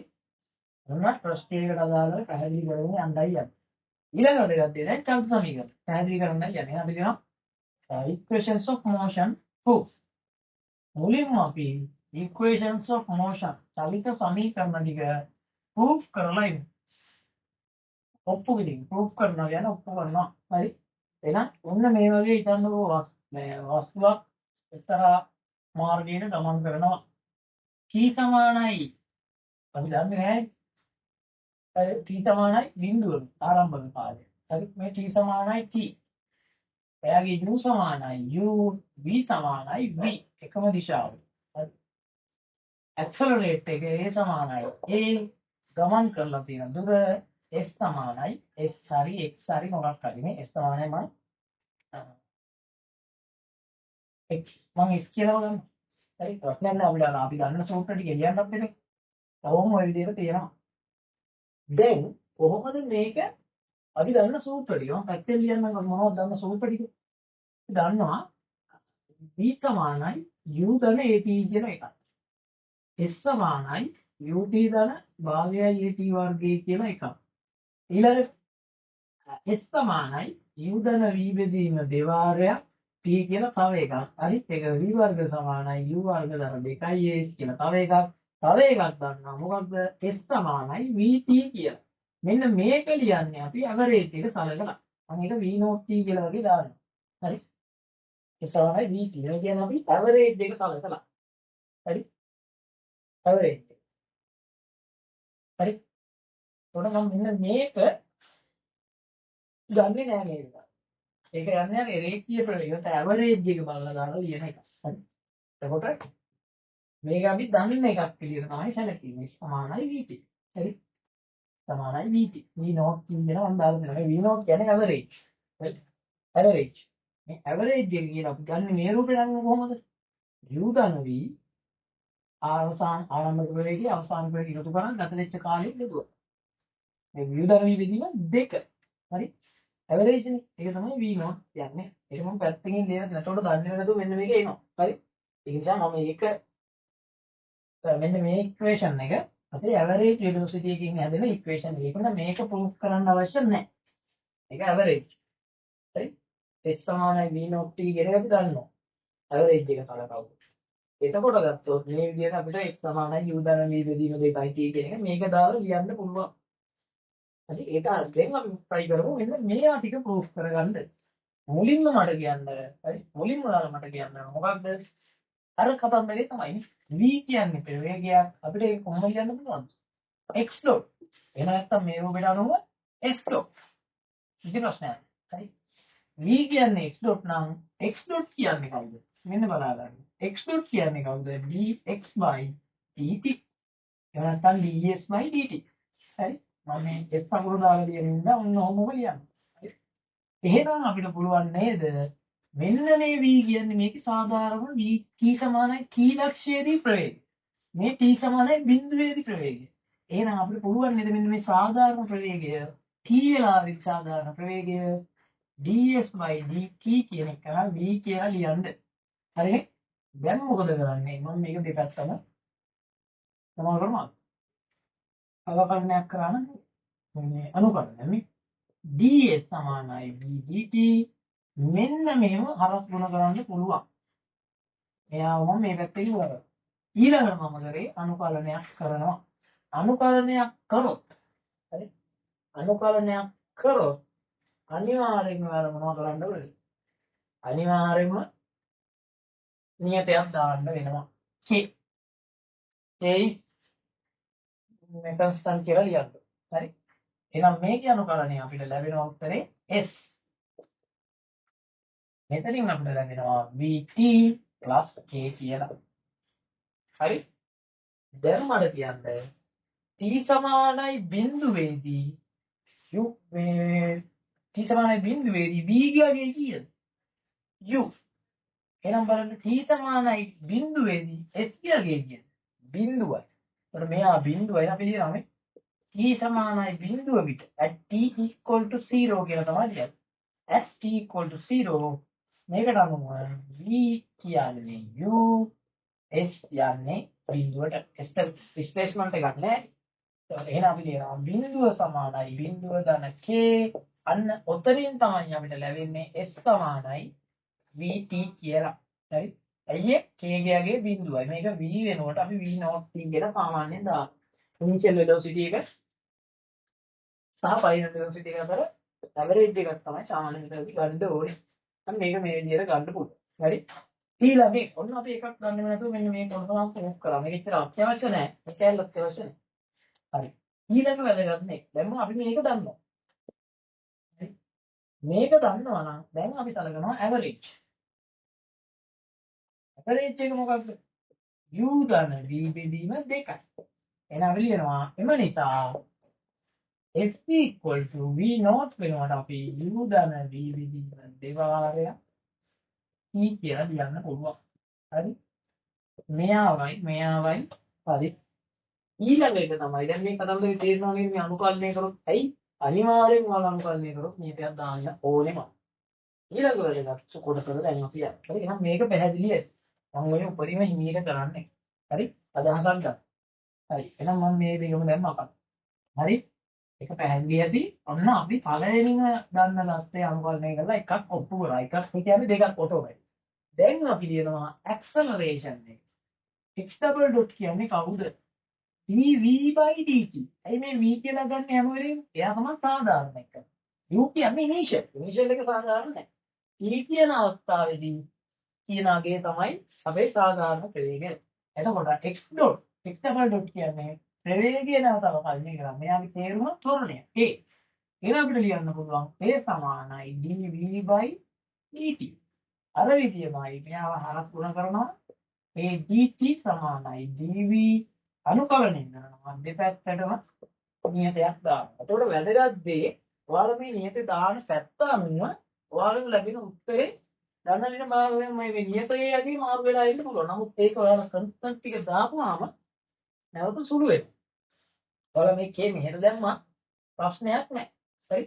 මොනවද ප්‍රශ්නයකට අදාළව පැහැදිලි කරගෙන යන්නයි යන්නේ. ඊළඟට එකක් දෙන්නේ චලිත සමීකරණ. පැහැදිලි කරන්නයි යන්නේ. අපි කියනවා equations of motion proof. මුලින්ම අපි equations of motion චලිත සමීකරණ ටික proof කරලා ඉමු. ඔප්පු කිරීම proof කරනවා කියන්නේ ඔප්පු කරනවා. හරි. එහෙනම් ඔන්න මේ වගේ හිතන්නකෝ මේ වස්තුවක් එක්තරා මාර්ගයක ගමන් කරනවා. t සමානයි අපි දන්නේ නැහැ. t සමානයි බිඳුව ආරම්භක කාලය. හරි. මේ t සමානයි t. එයාගේ u සමානයි u, v සමානයි v. එකම දිශාව. හරි. ඇක්සලරේට් එක a සමානයි a ගමන් කරලා තියෙන දුර s සමානයි s හරි x හරි මොකක් හරි නේ s සමානයි x මම x කියලා ගන්නවා. හරි. ප්‍රශ්නයක් නෑ අපි ගන්න සූත්‍ර ටික කියන්නත් බෑ. කොහොම ඔය විදිහට තියෙනවා. දැන් කොහොමද මේක අපි දන්න සූත්‍ර ටික මම පැත්තෙන් ලියන්නම් මොනවද දන්න සූත්‍ර ටික. දන්නවා v සමානයි u ධන at කියන එකයි. s සමානයි ut ධන භාගයයි at වර්ගය කියලා එකක්. ඊළඟ s සමානයි u ධන v බෙදීම දෙවාරයක් t කියලා තව එකක්. හරි. ඒක v වර්ග සමානයි u වර්ග ධන 2s කියලා තව එකක්. තව එකක් ගන්නවා මොකක්ද s සමානයි vt කියලා. මෙන්න මේක ලියන්නේ අපි ඇවරේජ් එක සලකලා. මම ඒක v not t කියලා වගේ දානවා. හරි. s සමානයි vt. මේ කියන්නේ අපි ඇවරේජ් එක සලකලා. හරි. ඇවරේජ්. හරි. උඩ මම මෙන්න මේක ගන්නෙ නෑ මේක. ඒක යන්නේ රේඛීය ප්‍රවේගයට ඇවරේජ් එක බලලා දාලා ලියන එක. හරි. එතකොට මේක අපි දන්න එකක් විදිහට තමයි සැලකීමේ සමානයි vt. හරි. සමානයි vt. v not කියන මම දාලා තියෙනවා. v not කියන්නේ ඇවරේජ්. හරි. ඇවරේජ්. මේ ඇවරේජ් එක කියන අපි ගන්න මේ රූපේ ගන්න කොහොමද? u ධන v අවසාන ආරම්භක ප්‍රවේගය අවසාන ප්‍රවේගය එකතු කරන් ගත වෙච්ච කාලෙ බෙදුවා. මේ u ධන v බෙදීම 2. හරි. ඇවරේජ් නේ. ඒක තමයි v not කියන්නේ. ඒක මම පැත්තකින් ලියලා නැතකොට දන්නේ නැතුව මෙන්න මේක එනවා. හරි. ඒ නිසා මම මේක මෙන්න මේ ඉක්වේෂන් එක අපේ ඇවරේජ් වෙලොසිටි එකකින් හැදෙන ඉක්වේෂන් එකක්. ඒක මේක ප්‍රූෆ් කරන්න අවශ්‍ය නැහැ. ඒක ඇවරේජ්. හරි. s සමානයි v not t කියන එක අපි දන්නවා. ඇවරේජ් එක සලකවුවා. එතකොට ගත්තොත් මේ විදිහට අපිට x සමානයි u ධන v බෙදීම 2යි t කියන එක මේක දාලා ලියන්න පුළුවන්. හරි. ඒක දැන් අපි try කරමු මෙන්න මේවා ටික ප්‍රූෆ් කරගන්න. මුලින්ම මට කියන්න හරි මුලින්ම මට කියන්න මොකක්ද අර කතන්දරේ තමයි v කියන්නේ ප්‍රවේගයක් අපිට ඒක කොහොමද කියන්න පුළුවන් x dot එහෙම නැත්නම් මේ රූපයට අනුව s dot ඉතින් ප්‍රශ්නයක් හරි v කියන්නේ x dot නම් x dot කියන්නේ කවුද මෙන්න බලා ගන්න x dot කියන්නේ කවුද dx by dt එහෙම නැත්නම් ds by dt හරි මම මේ s අකුර දාලා තියෙන නිසා ඔන්න ඔහොමම ලියන්න හරි එහෙනම් අපිට පුළුවන් නේද මෙන්න මේ v කියන්නේ මේකේ සාධාරණ v t සමානයි t ලක්ෂයේදී ප්‍රවේගය. මේ t සමානයි බිඳුවේදී ප්‍රවේගය. එහෙනම් අපිට පුළුවන් නේද මෙන්න මේ සාධාරණ ප්‍රවේගය t වෙලාවේදී සාධාරණ ප්‍රවේගය ds dt කියන එක v කියලා ලියන්න. හරිනේ? දැන් මොකද කරන්නේ? මම මේක දෙපැත්තම සමාන කරනවා. අවකලනයක් කරා නම් මේ අනුකලනය ds සමානයි v dt මෙන්න මෙහෙම හරස් ගුණ කරන්න පුළුවන්. එයාම මේ පැත්තේ ඉවරයි. ඊළඟට මම කරේ අනුකලනයක් කරනවා. අනුකලනයක් කරොත් හරි අනුකලනයක් කරොත් අනිවාර්යෙන්ම ඔයාලා මොනවද කරන්න ඕනේ? අනිවාර්යෙන්ම නියතයක් දාන්න වෙනවා. k is constant කියලා ලියන්න. හරි. එහෙනම් මේකේ අනුකලනය අපිට ලැබෙන උත්තරේ s. මෙතනින් අපිට ලැබෙනවා vt + k කියලා. හරි. දැන් මට කියන්න t සමානයි බිඳුවේදී u t සමානයි බිඳුවේදී v ගියගේ කීයද? u. එහෙනම් බලන්න t සමානයි බිඳුවේදී s ගියගේ කීයද? බිඳුවයි. එතකොට මෙයා බිඳුවයි අපි ලියනවා මේ t සමානයි බිඳුව විට at t = 0 කියලා තමයි කියන්නේ. at t = 0 මේකට අනුව v කියන්නේ u s කියන්නේ බිඳුවට ඩිස්ප්ලේස්මන්ට් එකක් නෑ. එහෙනම් අපි ලියනවා බිඳුව සමානයි බිඳුව ධන k අන්න ඔතනින් තමයි අපිට ලැබෙන්නේ s සමානයි vt කියලා. හරි? ඇයි k ගියගේ බිඳුවයි. මේක v වෙනකොට අපි v not t කියලා සාමාන්‍යයෙන් දානවා. ඉනිෂියල් වෙලොසිටි එක සහ ෆයිනල් වෙලොසිටි එක අතර ඇවරේජ් එකක් තමයි සාමාන්‍ය විදිහට ගන්න ඕනේ. අන්න මේක මේ විදිහට ගන්න පුළුවන්. හරි? ඊළඟට ඔන්න අපි එකක් ගන්නෙම නැතුව මෙන්න මේ කොටස ප්‍රූෆ් කරා. මේක ඇත්තට අත්‍යවශ්‍ය නැහැ. මේක ඇල්ල අත්‍යවශ්‍ය නැහැ. හරි. ඊළඟ වැදගත් නේ. දැන් අපි මේක දන්නවා. හරි. මේක දන්නවා නම් දැන් අපි සලකනවා ඇවරේජ්. ඇවරේජ් එක මොකක්ද? u ධන v බෙදීම 2යි. එහෙනම් අපි ලියනවා එම නිසා x = v not වෙනවට අපි u ධන v බෙදීම 2 වාරයක් t කියලා ලියන්න පුළුවන්. හරි? මෙයාවයි හරි. ඊළඟ එක තමයි දැන් මේ කතන්දරේ තේරෙනවා නේද මේ අනුකලනය කරොත් ඇයි අනිවාර්යෙන්ම ඔයාලා අනුකලනය කරොත් නියතයක් දාන්න ඕනෙම. ඊළඟ වැඩකට කොටසට දැන් අපි යනවා. හරි එහෙනම් මේක පැහැදිලියි. මම ඔය උපරිම හිමීට කරන්නේ. හරි අදහස් ගන්න. හරි එහෙනම් මම මේ දෙකම දැන් මකනවා. හරි ඒක පැහැදිලි ඇති. ඔන්න අපි පළවෙනිම ගන්න ලස්සේ අනුකලනය කරලා එකක් ඔප්පු කරා. එකක් කියන්නේ දෙකක් ඔටෝමැටික්. දැන් අපි ලියනවා ඇක්සලරේෂන් එක. x double dot කියන්නේ කවුද? dv/dt. ඇයි මේ v කියලා ගන්න හැම වෙලේම? එයා තමයි සාධාරණ එක. u කියන්නේ ඉනිෂියල්. ඉනිෂියල් එක සාධාරණ නැහැ. t කියන අවස්ථාවේදී කියනාගේ තමයි අපේ සාධාරණ ප්‍රවේගය. එතකොට x dot x double dot කියන්නේ ප්‍රවේගය නැවතව කල්පනා කරා. මෙයාගේ තේරුම ත්වරණය. a. එහෙනම් අපිට ලියන්න පුළුවන් a සමානයි dv/dt. අර විදියමයි මෙයාව හරස් ගුණ කරනවා ඒ dt සමානයි dv අනුකලනය කරනවා දෙපැත්තටම නියතයක් දානවා. එතකොට වැදගත් දේ ඔයාලා මේ නියත දාන පැත්ත අනුව ඔයාලට ලැබෙන උත්තරේ දන්නලින භාගයෙන් මේ නියතයේ යදී මාරු වෙලා ඉන්න පුළුවන්. නමුත් ඒක ඔයාලා කන්ස්ටන්ට් ටික දාපුවාම නැවත සුළු වෙනවා. ඔයාලා මේ k මෙහෙට දැම්මා ප්‍රශ්නයක් නැහැ. හරි?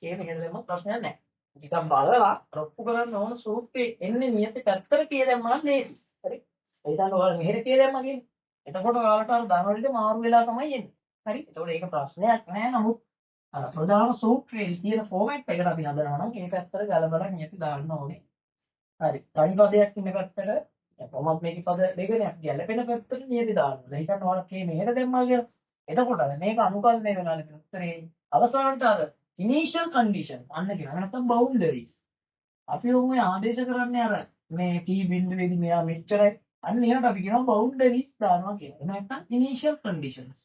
k මෙහෙට දැම්මා ප්‍රශ්නයක් නැහැ. ටිකක් බලලා රොප්පු කරන්න ඕන සූත්‍රයේ එන්නේ නියත පැත්තට කියලා දැම්මම ලේසි. හරි? ඒ හිතන්න ඔයාලා මෙහෙට කියලා දැම්මා කියන්නේ. එතකොට ඔයාලට අර ධන වලට මාරු වෙලා තමයි එන්නේ. හරි? එතකොට ඒක ප්‍රශ්නයක් නෑ. නමුත් අර ප්‍රධාන සූත්‍රයේ තියෙන ෆෝමැට් එකට අපි හදනවා නම් ඒ පැත්තට ගලබලා නියත දාන්න ඕනේ. හරි. තනි පදයක් ඉන්න පැත්තට කොහොමද මේකේ පද දෙකනේ ගැලපෙන පැත්තට නියත දාන්න ඕනේ. හිතන්න ඔයාලා මේ මෙහෙට දැම්මා කියලා. එතකොට මේක අනුකල්පනය වෙනවා නේ උත්තරේ අවසානට අර initial condition අන්න කියනවා නැත්නම් boundaries අපි ඔහොම ආදේශ කරන්නේ අර මේ t බිඳුවේදී මෙයා මෙච්චරයි අන්න ඒකට අපි කියනවා boundaries දානවා කියලා. එහෙම නැත්නම් initial conditions.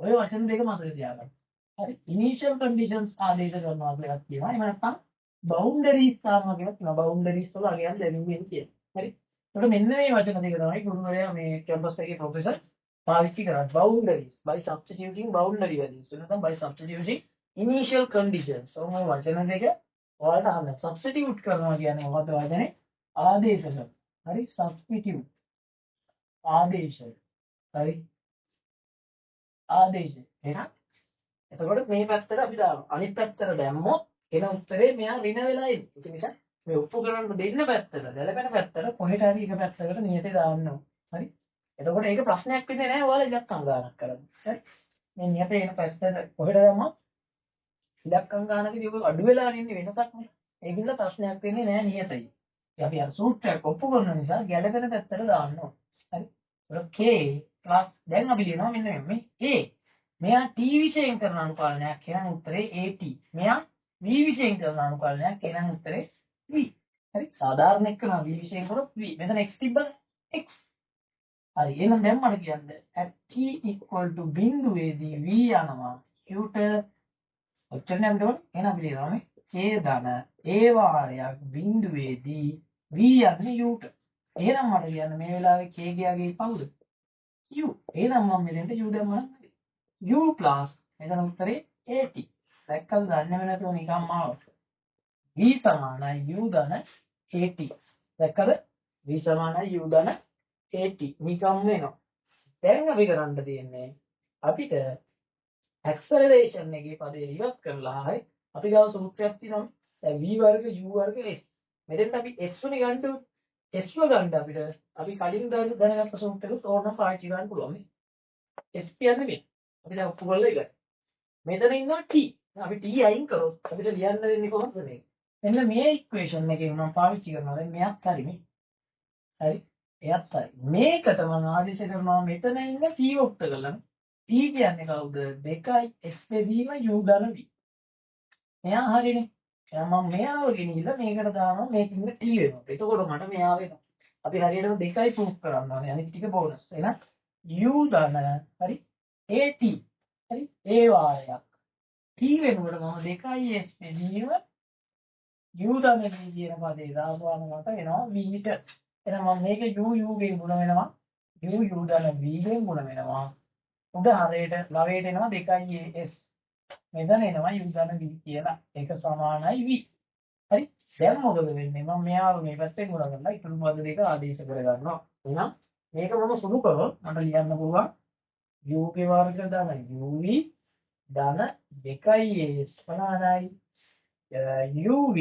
ඔය වචන දෙක මතක තියාගන්න. හරි. initial conditions ආදේශ කරනවා කියලා කියනවා. එහෙම නැත්නම් boundaries දානවා කියලා කියනවා. boundaries වල අගයන් දැනුමින් කියනවා. හරි. ඒකට මෙන්න මේ වචන දෙක තමයි ගුරුවරයා මේ කැම්පස් එකේ ප්‍රොෆෙසර් පාවිච්චි කරන්නේ. boundaries by substituting boundary values. නැත්නම් by substituting initial conditions. ඔය වචන දෙක ඔයාලට අහන්න. substitute කරනවා කියන්නේ මොකද්ද වචනේ? ආදේශ කරනවා. හරි. substitute ආදේශය. හරි. ආදේශය. එහෙනම් එතකොට මේ පැත්තට අපි දානවා. අනිත් පැත්තට දැම්මොත් එන උත්තරේ මෙයා ඍණ වෙලා එන්නේ. ඒක නිසා මේ ඔප්පු කරන්න දෙන්න පැත්තට, ගැළපෙන පැත්තට කොහෙට හරි එක පැත්තකට නියතේ දාන්න ඕන. හරි. එතකොට ඒක ප්‍රශ්නයක් වෙන්නේ නැහැ ඔයාලා ඉලක්කම් ගානක් කරන්න. හරි. මේ නියතේ එන පැත්තට කොහෙට දැම්මත් ඉලක්කම් ගානකදී ඔය අඩු වෙලා ඉන්නේ වෙනසක් නේ. ඒකින්ද ප්‍රශ්නයක් වෙන්නේ නැහැ නියතයි. අපි අර සූත්‍රයක් ඔප්පු කරන නිසා ගැළපෙන පැත්තට දාන්න ඕන. හරි. ඒක ප්ලස් දැන් අපි ලියනවා මෙන්න මේ a මෙයා t විශයෙන් කරන අනුපාලනයක් කියන උත්තරේ AT. මෙයා v විශයෙන් කරන අනුපාලනයක් කියන උත්තරේ v. හරි. සාධාරණ එක්කන v විශයෙන් කරොත් v. මෙතන x තිබ්බනේ. x. හරි. එහෙනම් දැන් මට කියන්න at t equal to බිඳුවේදී v යනවා q ට ඔච්චරනේ අපිට ඕනේ. එහෙනම් අපි ලියනවා මේ k ධන a වාරයක් බිඳුවේදී v යන්නේ u ට. එහෙනම් මට කියන්න මේ වෙලාවේ k ගියාගේ කවුද? u. එහෙනම් මම මෙතෙන්ට u දැම්මම u plus මෙතන උත්තරේ AT. දැක්කද දන්නේම නැතුව නිකම්ම ආවා. v සමානයි u ධන AT. දැක්කද? v සමානයි u ධන AT. නිකම් වෙනවා. දැන් අපි කරන්න තියෙන්නේ අපිට ඇක්සලරේෂන් එකේ පදේ ඉවත් කරලා හරි අපි ගාව සූත්‍රයක් තියෙනවා. දැන් v වර්ග u වර්ග s. මෙතෙන්ට අපි s වනේ ගන්න ඕනේ. s ව ගන්න අපිට අපි කලින් දැනගත්ත සූත්‍රෙත් ඕනනම් පාවිච්චි කරන්න පුළුවන්. s කියන්නේ මේ අපි දැන් ඔප්පු කරලා ඉවරයි. මෙතන ඉන්නවා t. අපි t අයින් කරොත් අපිට ලියන්න දෙන්නේ කොහොමද මේක? මෙන්න මේ ඉක්වේෂන් එකේ මම පාවිච්චි කරනවා. දැන් මෙයත් හරි මේ. හරි. එයත් හරි. මේකට මම ආදේශ කරනවා මෙතන ඉන්න t ඔක්ත කරලා. t කියන්නේ කවුද? 2x බෙදීම u ධන v. මෙයා හරිනේ. එහෙනම් මම මෙයාව ගෙනිහිල්ලා මේකට දානවා මේකින් t වෙනවා. එතකොට මට මෙයා වෙනවා. අපි හරියටම 2යි ප්‍රූෆ් කරන්න ඕනේ. අනිත් ටික බෝනස්. එහෙනම් u ධන හරි at හරි ඒ වාරයක් t වෙනකොට මම 2s බෙදීම u ධන v කියන පදේ දාපුවාම මට එනවා v ට. එහෙනම් මම මේක u ගෙන් ගුණ වෙනවා u ධන v ගෙන් ගුණ වෙනවා. උඩ හරයට ලවයට එනවා 2s. මෙතන එනවා u ධන v කියලා. ඒක සමානයි v. හරි. දැන් මොකද වෙන්නේ? මම මෙයාව මේ පැත්තෙන් ගුණ කරලා ඉතුරු පද දෙක ආදේශ කරගන්නවා. එහෙනම් මේක මම සුළු කරොත් මට ලියන්න පුළුවන් u ගේ වර්ග ධන uv ධන 2s සමානයි uv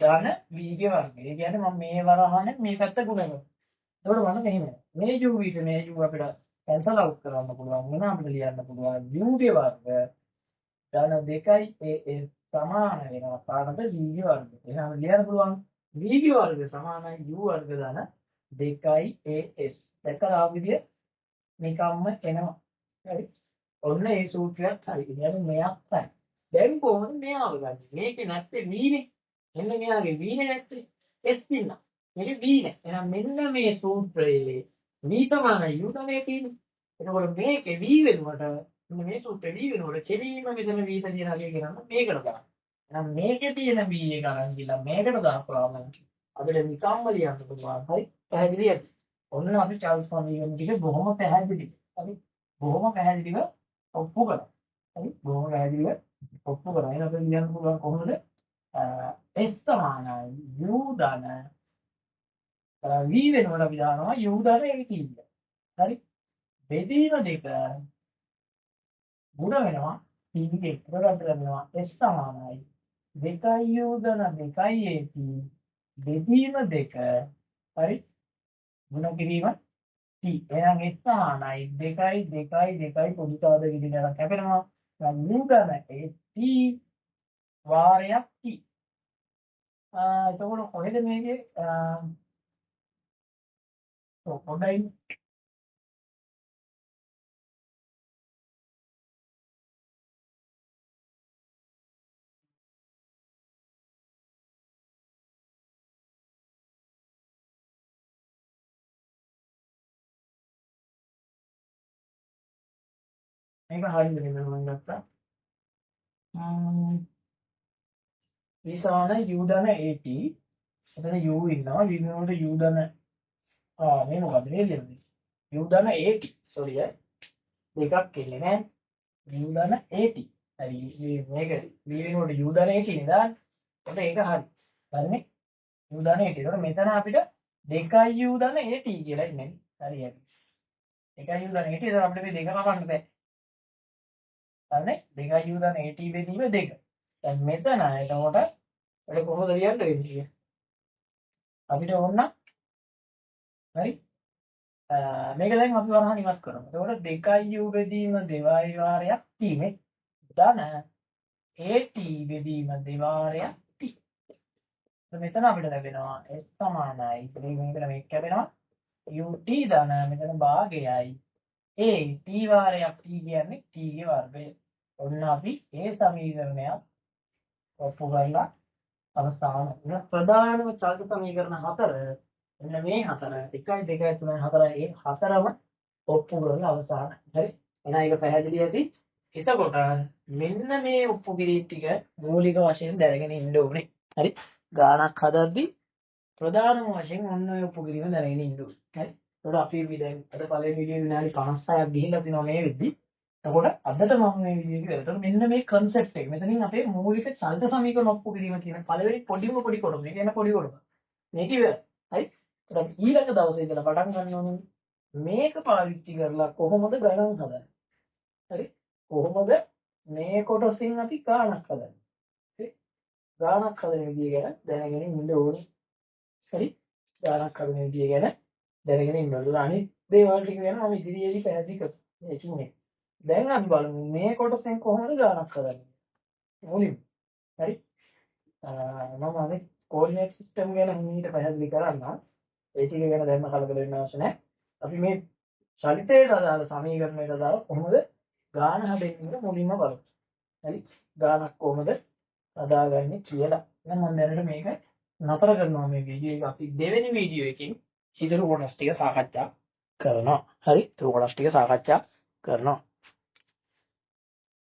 ධන v ගේ වර්ගය. ඒ කියන්නේ මම මේ වරහනේ මේ පැත්ත ගුණ කරනවා. එතකොට මම මෙහෙම මේ uv ට මේ u අපිට කැන්සල් අවුට් කරන්න පුළුවන් වෙනවා. අපිට ලියන්න පුළුවන් u ගේ වර්ග ධන 2as සමාන වෙනවා කාටද v ගේ වර්ග. එහෙනම් ලියන්න පුළුවන් v ගේ වර්ග සමානයි u වර්ග ධන 2as. දැක්කද ආ විදිය නිකම්ම එනවා. හරි. ඔන්න ඒ සූත්‍රයක් හරි. කියන්නේ මෙයක් තමයි. දැන් කොහොමද මෙයාව ගන්නේ? මේකේ නැත්තේ v නේ. මෙන්න මෙයාගේ v නේ නැත්තේ s පින්න. මේක v නේ. එහෙනම් මෙන්න මේ සූත්‍රයේ v තමයි u තමයි තියෙන්නේ. එතකොට මේකේ v වෙනුවට මෙන්න මේ සූත්‍රයේ v වෙනුවට කෙලින්ම මෙතන v තියන හරිය කරන්න මේකට දාන්න. එහෙනම් මේකේ තියෙන v එක අරන් ගිහලා මේකට දාපුවාම අපිට නිකම්ම ලියන්න පුළුවන්. හරි. පැහැදිලිද? ඔන්න අපි චාල්ස් ෆෝමියන් ටික බොහොම පැහැදිලි. හරි. බොහොම පැහැදිලිව ඔප්පු කරා. හරි. බොහොම පැහැදිලිව ඔප්පු කරා. එහෙනම් අපිට ලියන්න පුළුවන් කොහොමද? s සමානයි u ධන v වෙනකොට අපි දානවා u ධන 18. හරි. බෙදීම දෙක ගුණ වෙනවා t ගේ ප්‍රකට කරනවා s සමානයි 2u ධන 2at බෙදීම දෙක හරි ගුණ කිරීම t. එහෙනම් s සමානයි 2 2 2 පොඩි සාද විදිහට කැපෙනවා. u ධන at වාරයක් t. එතකොට කොහෙද මේකේ පොඩ්ඩයි මේක හරියද කියලා මම ගත්තා. විසාන u ධන at. එතන u ඉන්නවා. v වෙනුවට u ධන මේ මොකද්ද මේ ලියන්නේ? u ධන at. sorry දෙකක් ඉන්නේ නෑ. u ධන at. හරි මේක v වෙනුවට u ධන at නේ දාන්නේ. එතකොට ඒක හරි. හරිනේ? u ධන at. එතකොට මෙතන අපිට 2u ධන at කියලා ඉන්නේ. හරි හරි. 2u ධන at. එතකොට අපිට මේ දෙක කපන්න බෑ. හරිනේ? 2u ධන at බෙදීම 2. දැන් මෙතන එතකොට ඒක කොහොමද ලියන්න වෙන්නේ? අපිට ඕන හරි මේක දැන් අපි වරහන් ඉවත් කරමු. එතකොට 2u බෙදීම 2 වාරයක් t මේ ධන at බෙදීම 2 වාරයක් t. මෙතන අපිට ලැබෙනවා s සමානයි. ඉතින් මේකට මේක ලැබෙනවා ut ධන මෙතන භාගයයි a t වාරයක් t කියන්නේ t ගේ වර්ගය. ඔන්න අපි ඒ සමීකරණය ඔප්පු කරලා අවස්ථාන ප්‍රධානම චලක සමීකරණ 4 එන්න මේ 4 1 2 3 4 ඒ 4ම ඔප්පු කරලා අවසාන. හරි. එහෙනම් ඒක පැහැදිලි ඇති. එතකොට මෙන්න මේ ඔප්පු කිරීම ටික මූලික වශයෙන් දැනගෙන ඉන්න ඕනේ. හරි. ගාණක් හදද්දී ප්‍රධානම වශයෙන් ඔන්න ඔය ඔප්පු කිරීම දැනගෙන ඉන්න ඕනේ. හරි. එතකොට අපි දැන් අද පළවෙනි වීඩියෝ විනාඩි 56ක් ගිහිල්ලා තිනවා මේ වෙද්දි. එතකොට අදට මම මේ වීඩියෝ එක කරලා. එතකොට මෙන්න මේ concept එක. මෙතනින් අපේ මූලික චලිත සමීකරණ ඔප්පු කිරීම කියන පළවෙනි පොඩි කොටස. මේක එන පොඩි කොටස. මේක ඉවරයි. හරි. ඊට ඊළඟ දවසේ ඉඳලා පටන් ගන්න ඕනේ මේක පාවිච්චි කරලා කොහොමද ගණන් හදන්නේ? හරි. කොහොමද මේ කොටසින් අපි ගාණක් හදන්නේ? හරි. ගාණක් හදන විදිය ගැන දැනගෙන ඉන්න ඕනේ. හරි. ගාණක් හදන විදිය ගැන දැනගෙන ඉන්න ඕනේ. අනිත් දේවල් ටික ගැන මම ඉදිරියේදී පැහැදිලි කරනවා. මේ තුනේ. දැන් අපි බලමු මේ කොටසෙන් කොහොමද ගාණක් හදන්නේ? මුලින්ම. හරි. මම අනිත් කෝඩිනේට් සිස්ටම් ගැන හිමීට පැහැදිලි කරන්නම්. ඒ ටික ගැන දැන් කලබල වෙන්න අවශ්‍ය නැහැ. අපි මේ චලිතයට අදාළ සමීකරණයට අදාළ කොහොමද ගාණ හදන්නේ කියලා මුලින්ම බලමු. හරි. ගාණක් කොහොමද හදාගන්නේ කියලා. දැන් මම දැනට මේක නතර කරනවා මේ වීඩියෝ එක. අපි දෙවෙනි වීඩියෝ එකකින් ඉතුරු කොටස් ටික සාකච්ඡා කරනවා. හරි. ඉතුරු කොටස් ටික සාකච්ඡා කරනවා.